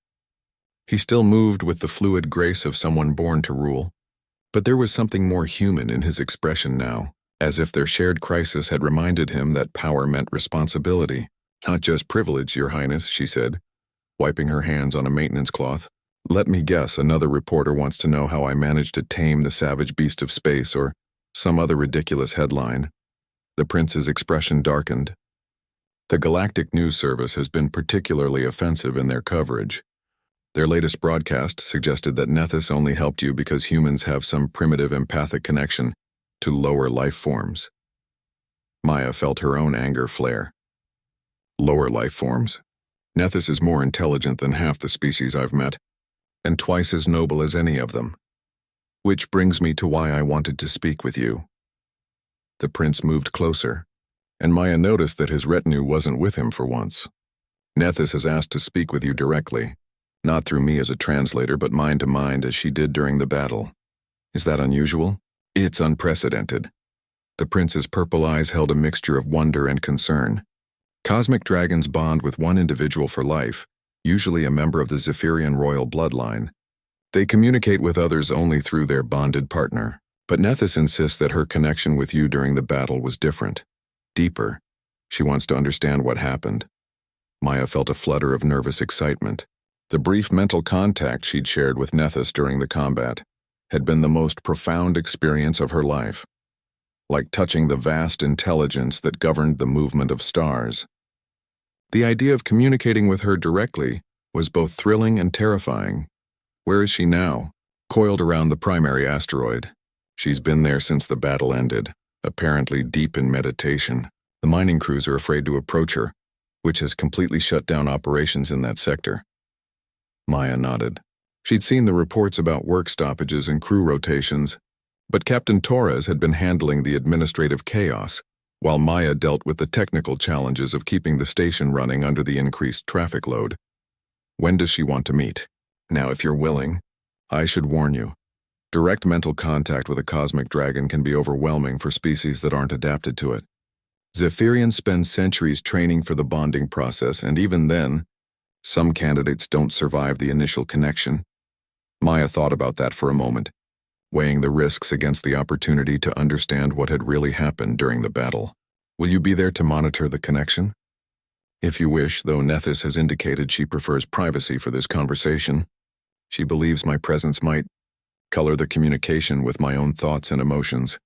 Speaker 1: He still moved with the fluid grace of someone born to rule, but there was something more human in his expression now, as if their shared crisis had reminded him that power meant responsibility. "Not just privilege, Your Highness," she said, wiping her hands on a maintenance cloth. "Let me guess, another reporter wants to know how I managed to tame the savage beast of space or some other ridiculous headline." The prince's expression darkened. The Galactic News Service has been particularly offensive in their coverage. Their latest broadcast suggested that Nethys only helped you because humans have some primitive empathic connection to lower life forms. Maya felt her own anger flare. Lower life forms? Nethys is more intelligent than half the species I've met, and twice as noble as any of them. Which brings me to why I wanted to speak with you. The prince moved closer, and Maya noticed that his retinue wasn't with him for once. "Nethys has asked to speak with you directly, not through me as a translator, but mind to mind as she did during the battle. Is that unusual?" "It's unprecedented." The prince's purple eyes held a mixture of wonder and concern. Cosmic dragons bond with one individual for life, usually a member of the Zephyrian royal bloodline. They communicate with others only through their bonded partner. But Nethys insists that her connection with you during the battle was different, deeper. She wants to understand what happened. Maya felt a flutter of nervous excitement. The brief mental contact she'd shared with Nethys during the combat had been the most profound experience of her life, like touching the vast intelligence that governed the movement of stars. The idea of communicating with her directly was both thrilling and terrifying. Where is she now? Coiled around the primary asteroid. She's been there since the battle ended, apparently deep in meditation. The mining crews are afraid to approach her, which has completely shut down operations in that sector. Maya nodded. She'd seen the reports about work stoppages and crew rotations, but Captain Torres had been handling the administrative chaos, while Maya dealt with the technical challenges of keeping the station running under the increased traffic load. "When does she want to meet?" "Now, if you're willing, I should warn you. Direct mental contact with a cosmic dragon can be overwhelming for species that aren't adapted to it. Zephyrians spend centuries training for the bonding process, and even then, some candidates don't survive the initial connection." Maya thought about that for a moment, weighing the risks against the opportunity to understand what had really happened during the battle. "Will you be there to monitor the connection?" "If you wish, though Nethys has indicated she prefers privacy for this conversation. She believes my presence might color the communication with my own thoughts and emotions.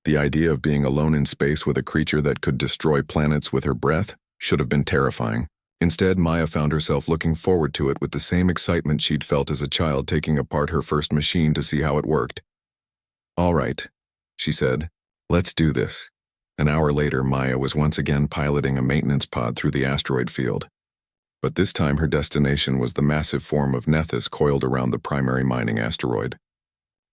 Speaker 1: The idea of being alone in space with a creature that could destroy planets with her breath should have been terrifying. Instead, Maya found herself looking forward to it with the same excitement she'd felt as a child taking apart her first machine to see how it worked. "All right," she said. "Let's do this." An hour later, Maya was once again piloting a maintenance pod through the asteroid field. But this time her destination was the massive form of Nethys coiled around the primary mining asteroid.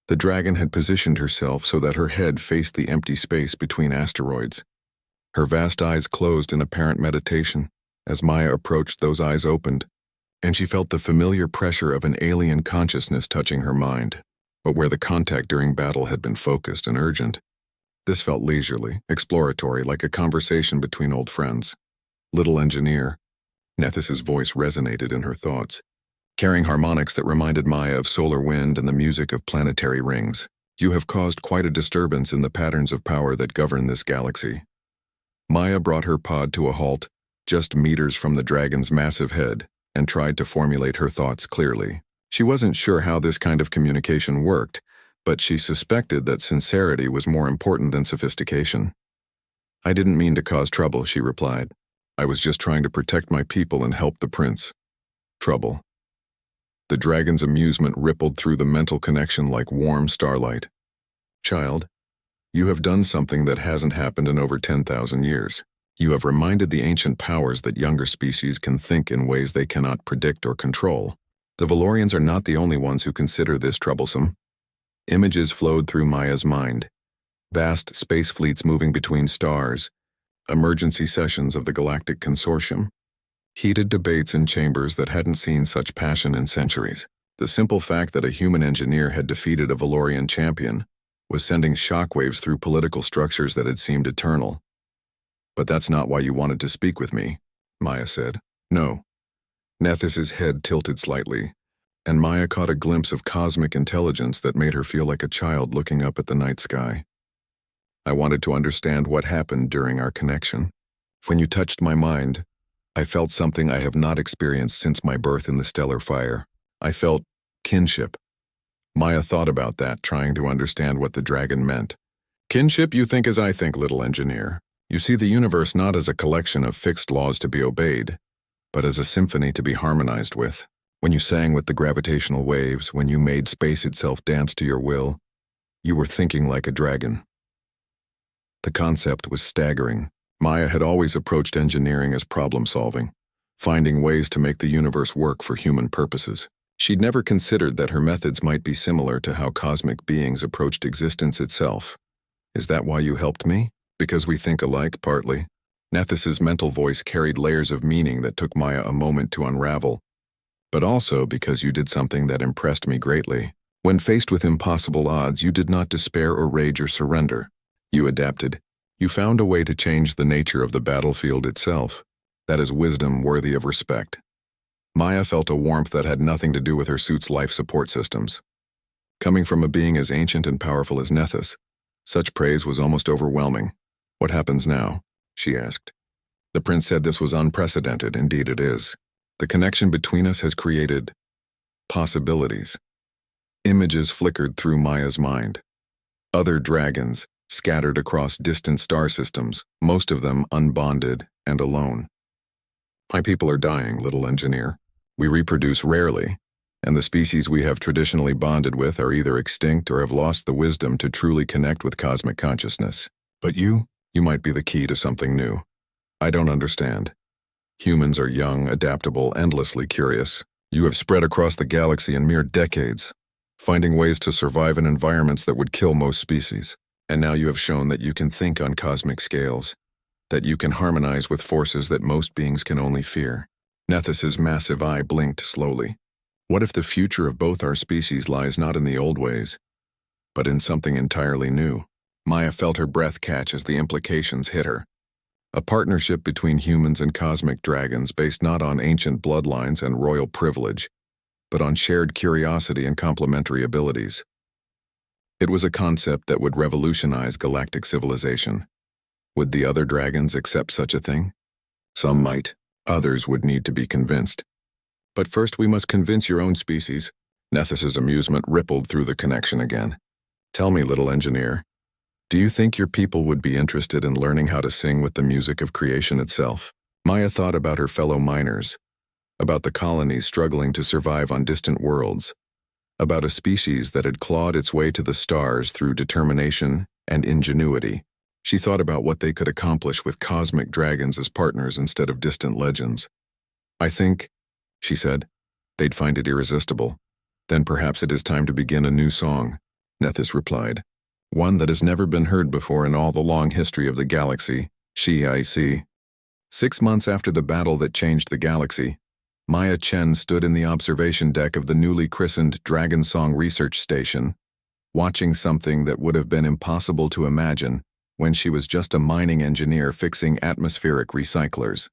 Speaker 1: The dragon had positioned herself so that her head faced the empty space between asteroids. Her vast eyes closed in apparent meditation. As Maya approached, those eyes opened, and she felt the familiar pressure of an alien consciousness touching her mind, but where the contact during battle had been focused and urgent. This felt leisurely, exploratory, like a conversation between old friends. "Little engineer." Nethys's voice resonated in her thoughts, carrying harmonics that reminded Maya of solar wind and the music of planetary rings. "You have caused quite a disturbance in the patterns of power that govern this galaxy." Maya brought her pod to a halt, just meters from the dragon's massive head, and tried to formulate her thoughts clearly. She wasn't sure how this kind of communication worked, but she suspected that sincerity was more important than sophistication. "I didn't mean to cause trouble," she replied. "I was just trying to protect my people and help the prince." Trouble. The dragon's amusement rippled through the mental connection like warm starlight. "Child, you have done something that hasn't happened in over 10,000 years. You have reminded the ancient powers that younger species can think in ways they cannot predict or control. The Valorians are not the only ones who consider this troublesome." Images flowed through Maya's mind. Vast space fleets moving between stars, emergency sessions of the Galactic Consortium, heated debates in chambers that hadn't seen such passion in centuries. The simple fact that a human engineer had defeated a Valorian champion was sending shockwaves through political structures that had seemed eternal. "But that's not why you wanted to speak with me," Maya said. "No." Nethys's head tilted slightly, and Maya caught a glimpse of cosmic intelligence that made her feel like a child looking up at the night sky. "I wanted to understand what happened during our connection. When you touched my mind, I felt something I have not experienced since my birth in the stellar fire. I felt kinship." Maya thought about that, trying to understand what the dragon meant. "Kinship, you think as I think, little engineer. You see the universe not as a collection of fixed laws to be obeyed, but as a symphony to be harmonized with. When you sang with the gravitational waves, when you made space itself dance to your will, you were thinking like a dragon." The concept was staggering. Maya had always approached engineering as problem-solving, finding ways to make the universe work for human purposes. She'd never considered that her methods might be similar to how cosmic beings approached existence itself. "Is that why you helped me? Because we think alike, partly." Nethys's mental voice carried layers of meaning that took Maya a moment to unravel. "But also because you did something that impressed me greatly. When faced with impossible odds, you did not despair or rage or surrender. You adapted. You found a way to change the nature of the battlefield itself. That is wisdom worthy of respect." Maya felt a warmth that had nothing to do with her suit's life support systems. Coming from a being as ancient and powerful as Nethys, such praise was almost overwhelming. "What happens now?" she asked. "The prince said this was unprecedented. Indeed it is. The connection between us has created possibilities." Images flickered through Maya's mind. Other dragons, scattered across distant star systems, most of them unbonded and alone. "My people are dying, little engineer. We reproduce rarely, and the species we have traditionally bonded with are either extinct or have lost the wisdom to truly connect with cosmic consciousness. But you might be the key to something new. I don't understand. Humans are young, adaptable, endlessly curious. You have spread across the galaxy in mere decades, finding ways to survive in environments that would kill most species. And now you have shown that you can think on cosmic scales, that you can harmonize with forces that most beings can only fear." Nethys's massive eye blinked slowly. What if the future of both our species lies not in the old ways, but in something entirely new? Maya felt her breath catch as the implications hit her. A partnership between humans and cosmic dragons based not on ancient bloodlines and royal privilege, but on shared curiosity and complementary abilities. It was a concept that would revolutionize galactic civilization. Would the other dragons accept such a thing? Some might. Others would need to be convinced. "But first we must convince your own species." Nethys's amusement rippled through the connection again. Tell me, little engineer, do you think your people would be interested in learning how to sing with the music of creation itself? Maya thought about her fellow miners, about the colonies struggling to survive on distant worlds, about a species that had clawed its way to the stars through determination and ingenuity. She thought about what they could accomplish with cosmic dragons as partners instead of distant legends. I think, she said, they'd find it irresistible. Then perhaps it is time to begin a new song, Nethys replied. One that has never been heard before in all the long history of the galaxy, Sci-Fi. 6 months after the battle that changed the galaxy, Maya Chen stood in the observation deck of the newly christened Dragon Song Research Station, watching something that would have been impossible to imagine when she was just a mining engineer fixing atmospheric recyclers.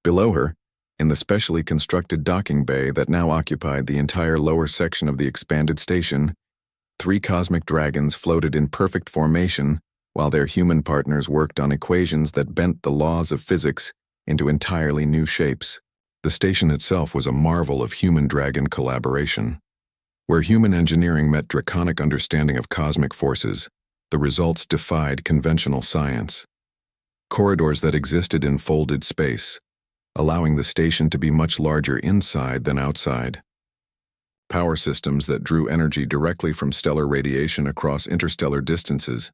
Speaker 1: Below her, in the specially constructed docking bay that now occupied the entire lower section of the expanded station, 3 cosmic dragons floated in perfect formation while their human partners worked on equations that bent the laws of physics into entirely new shapes. The station itself was a marvel of human-dragon collaboration. Where human engineering met draconic understanding of cosmic forces, the results defied conventional science. Corridors that existed in folded space, allowing the station to be much larger inside than outside. Power systems that drew energy directly from stellar radiation across interstellar distances,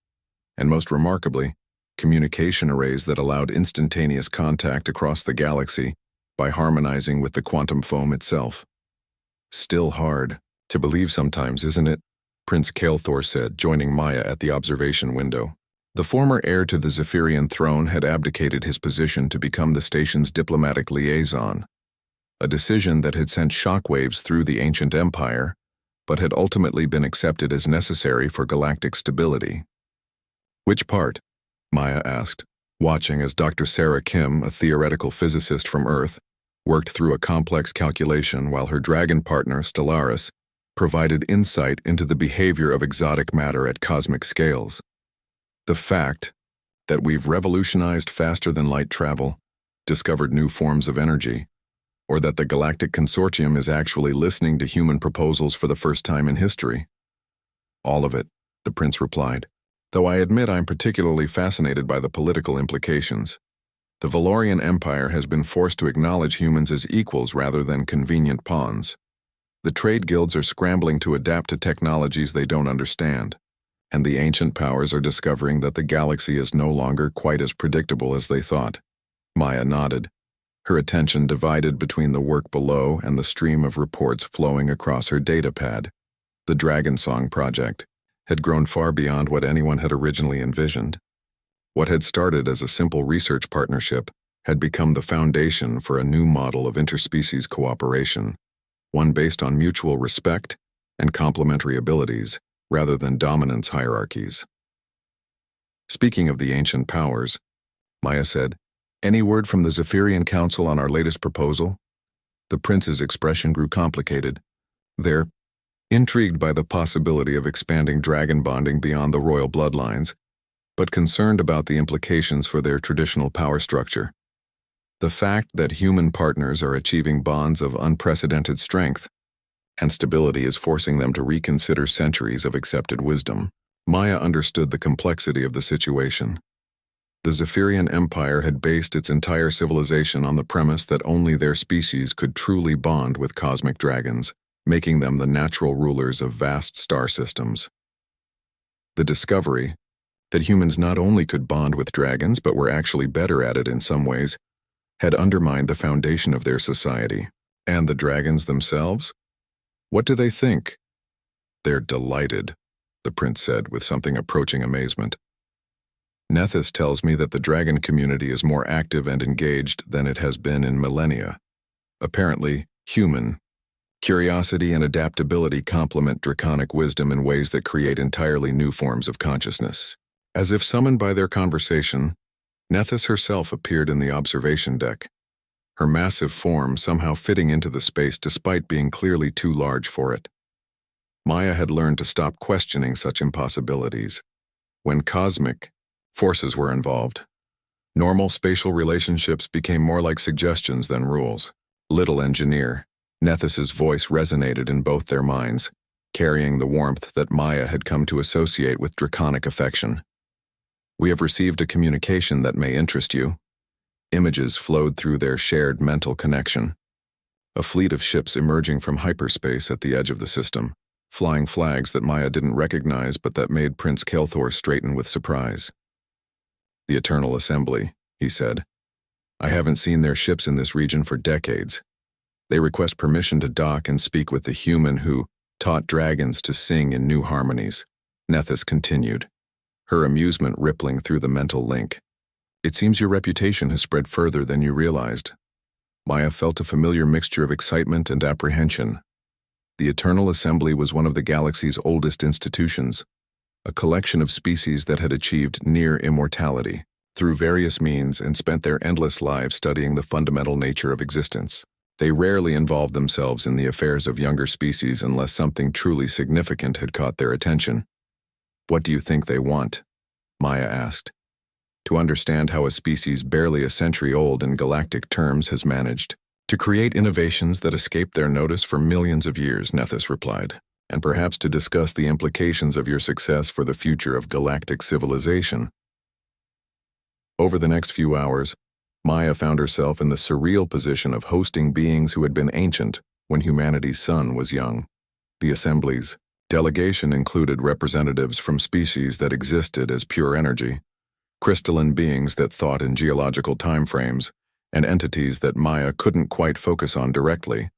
Speaker 1: and most remarkably, communication arrays that allowed instantaneous contact across the galaxy by harmonizing with the quantum foam itself. Still hard to believe sometimes, isn't it? Prince Kael'thor said, joining Maya at the observation window. The former heir to the Zephyrian throne had abdicated his position to become the station's diplomatic liaison, a decision that had sent shockwaves through the ancient empire, but had ultimately been accepted as necessary for galactic stability. Which part? Maya asked, watching as Dr. Sarah Kim, a theoretical physicist from Earth, worked through a complex calculation while her dragon partner, Stellaris, provided insight into the behavior of exotic matter at cosmic scales. The fact that we've revolutionized faster-than-light travel, discovered new forms of energy, or that the Galactic Consortium is actually listening to human proposals for the first time in history. All of it, the prince replied, though I admit I'm particularly fascinated by the political implications. The Valorian Empire has been forced to acknowledge humans as equals rather than convenient pawns. The trade guilds are scrambling to adapt to technologies they don't understand, and the ancient powers are discovering that the galaxy is no longer quite as predictable as they thought. Maya nodded, her attention divided between the work below and the stream of reports flowing across her datapad. The Dragon Song project had grown far beyond what anyone had originally envisioned. What had started as a simple research partnership had become the foundation for a new model of interspecies cooperation, one based on mutual respect and complementary abilities rather than dominance hierarchies. Speaking of the ancient powers, Maya said, any word from the Zephyrian Council on our latest proposal? The prince's expression grew complicated. They're intrigued by the possibility of expanding dragon bonding beyond the royal bloodlines, but concerned about the implications for their traditional power structure. The fact that human partners are achieving bonds of unprecedented strength and stability is forcing them to reconsider centuries of accepted wisdom. Maya understood the complexity of the situation. The Zephyrian Empire had based its entire civilization on the premise that only their species could truly bond with cosmic dragons, making them the natural rulers of vast star systems. The discovery that humans not only could bond with dragons but were actually better at it in some ways had undermined the foundation of their society. And the dragons themselves? What do they think? They're delighted, the prince said with something approaching amazement. Nethys tells me that the dragon community is more active and engaged than it has been in millennia. Apparently, human curiosity and adaptability complement draconic wisdom in ways that create entirely new forms of consciousness. As if summoned by their conversation, Nethys herself appeared in the observation deck, her massive form somehow fitting into the space despite being clearly too large for it. Maya had learned to stop questioning such impossibilities. When cosmic forces were involved, normal spatial relationships became more like suggestions than rules. Little engineer, Nethys's voice resonated in both their minds, carrying the warmth that Maya had come to associate with draconic affection. "We have received a communication that may interest you." Images flowed through their shared mental connection. A fleet of ships emerging from hyperspace at the edge of the system, flying flags that Maya didn't recognize but that made Prince Kelthor straighten with surprise. "The Eternal Assembly," he said. "I haven't seen their ships in this region for decades. They request permission to dock and speak with the human who taught dragons to sing in new harmonies." Nethys continued, her amusement rippling through the mental link. "It seems your reputation has spread further than you realized." Maya felt a familiar mixture of excitement and apprehension. The Eternal Assembly was one of the galaxy's oldest institutions, a collection of species that had achieved near immortality through various means and spent their endless lives studying the fundamental nature of existence. They rarely involved themselves in the affairs of younger species unless something truly significant had caught their attention. "What do you think they want?" Maya asked. "To understand how a species barely a century old in galactic terms has managed to create innovations that escape their notice for millions of years," Nethys replied, "and perhaps to discuss the implications of your success for the future of galactic civilization." Over the next few hours, Maya found herself in the surreal position of hosting beings who had been ancient when humanity's sun was young. The Assembly's delegation included representatives from species that existed as pure energy, crystalline beings that thought in geological timeframes, and entities that Maya couldn't quite focus on directly,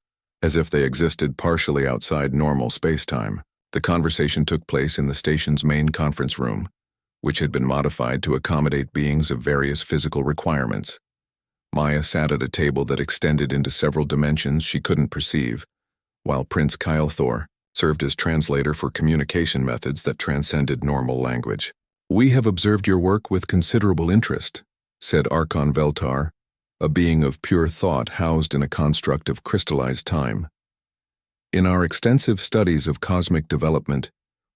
Speaker 1: as if they existed partially outside normal space-time. The conversation took place in the station's main conference room, which had been modified to accommodate beings of various physical requirements. Maya sat at a table that extended into several dimensions she couldn't perceive, while Prince Kelthor served as translator for communication methods that transcended normal language. "We have observed your work with considerable interest," said Archon Veltar, a being of pure thought housed in a construct of crystallized time. "In our extensive studies of cosmic development,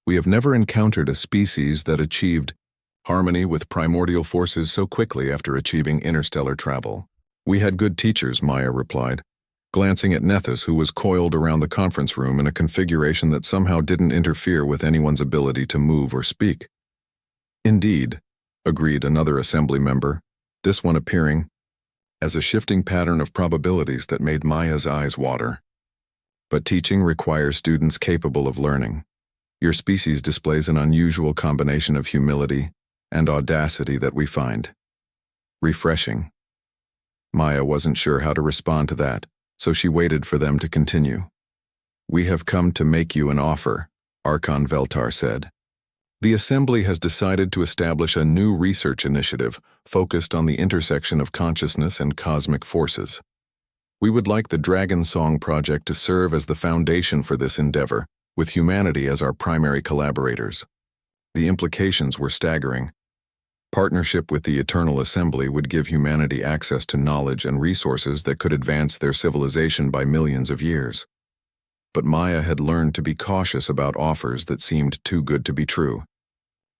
Speaker 1: we have never encountered a species that achieved harmony with primordial forces so quickly after achieving interstellar travel." "We had good teachers," Maya replied, glancing at Nethys, who was coiled around the conference room in a configuration that somehow didn't interfere with anyone's ability to move or speak. "Indeed," agreed another assembly member, this one appearing as a shifting pattern of probabilities that made Maya's eyes water. "But teaching requires students capable of learning. Your species displays an unusual combination of humility and audacity that we find refreshing." Maya wasn't sure how to respond to that, so she waited for them to continue. "We have come to make you an offer," Archon Veltar said. "The Assembly has decided to establish a new research initiative focused on the intersection of consciousness and cosmic forces. We would like the Dragon Song Project to serve as the foundation for this endeavor, with humanity as our primary collaborators." The implications were staggering. Partnership with the Eternal Assembly would give humanity access to knowledge and resources that could advance their civilization by millions of years. But Maya had learned to be cautious about offers that seemed too good to be true.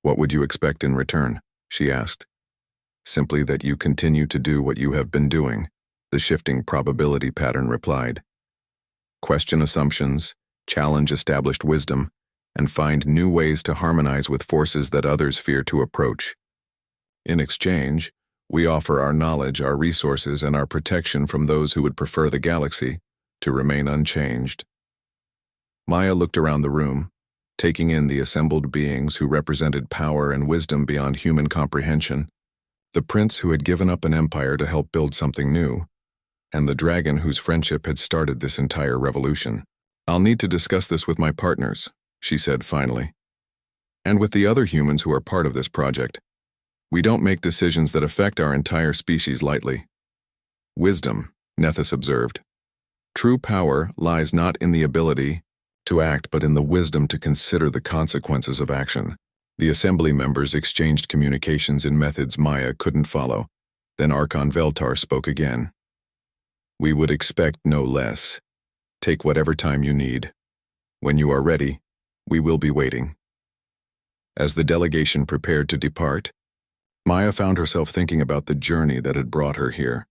Speaker 1: "What would you expect in return?" she asked. "Simply that you continue to do what you have been doing," the shifting probability pattern replied. "Question assumptions, challenge established wisdom, and find new ways to harmonize with forces that others fear to approach. In exchange, we offer our knowledge, our resources, and our protection from those who would prefer the galaxy to remain unchanged." Maya looked around the room, taking in the assembled beings who represented power and wisdom beyond human comprehension, the prince who had given up an empire to help build something new, and the dragon whose friendship had started this entire revolution. "I'll need to discuss this with my partners," she said finally, "and with the other humans who are part of this project. We don't make decisions that affect our entire species lightly." "Wisdom," Nethys observed. "True power lies not in the ability to act but in the wisdom to consider the consequences of action." The assembly members exchanged communications in methods Maya couldn't follow. Then Archon Veltar spoke again. "We would expect no less. Take whatever time you need. When you are ready, we will be waiting." As the delegation prepared to depart, Maya found herself thinking about the journey that had brought her here.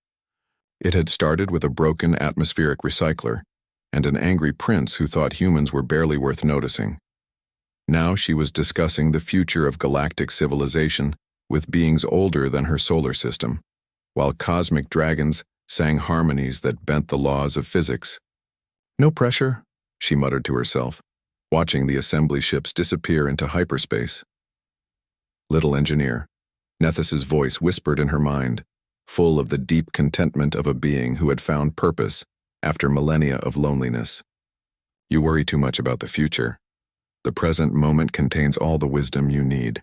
Speaker 1: It had started with a broken atmospheric recycler, and an angry prince who thought humans were barely worth noticing. Now she was discussing the future of galactic civilization with beings older than her solar system, while cosmic dragons sang harmonies that bent the laws of physics. "No pressure," she muttered to herself, watching the assembly ships disappear into hyperspace. "Little engineer," Nethys's voice whispered in her mind, full of the deep contentment of a being who had found purpose after millennia of loneliness. "You worry too much about the future. The present moment contains all the wisdom you need."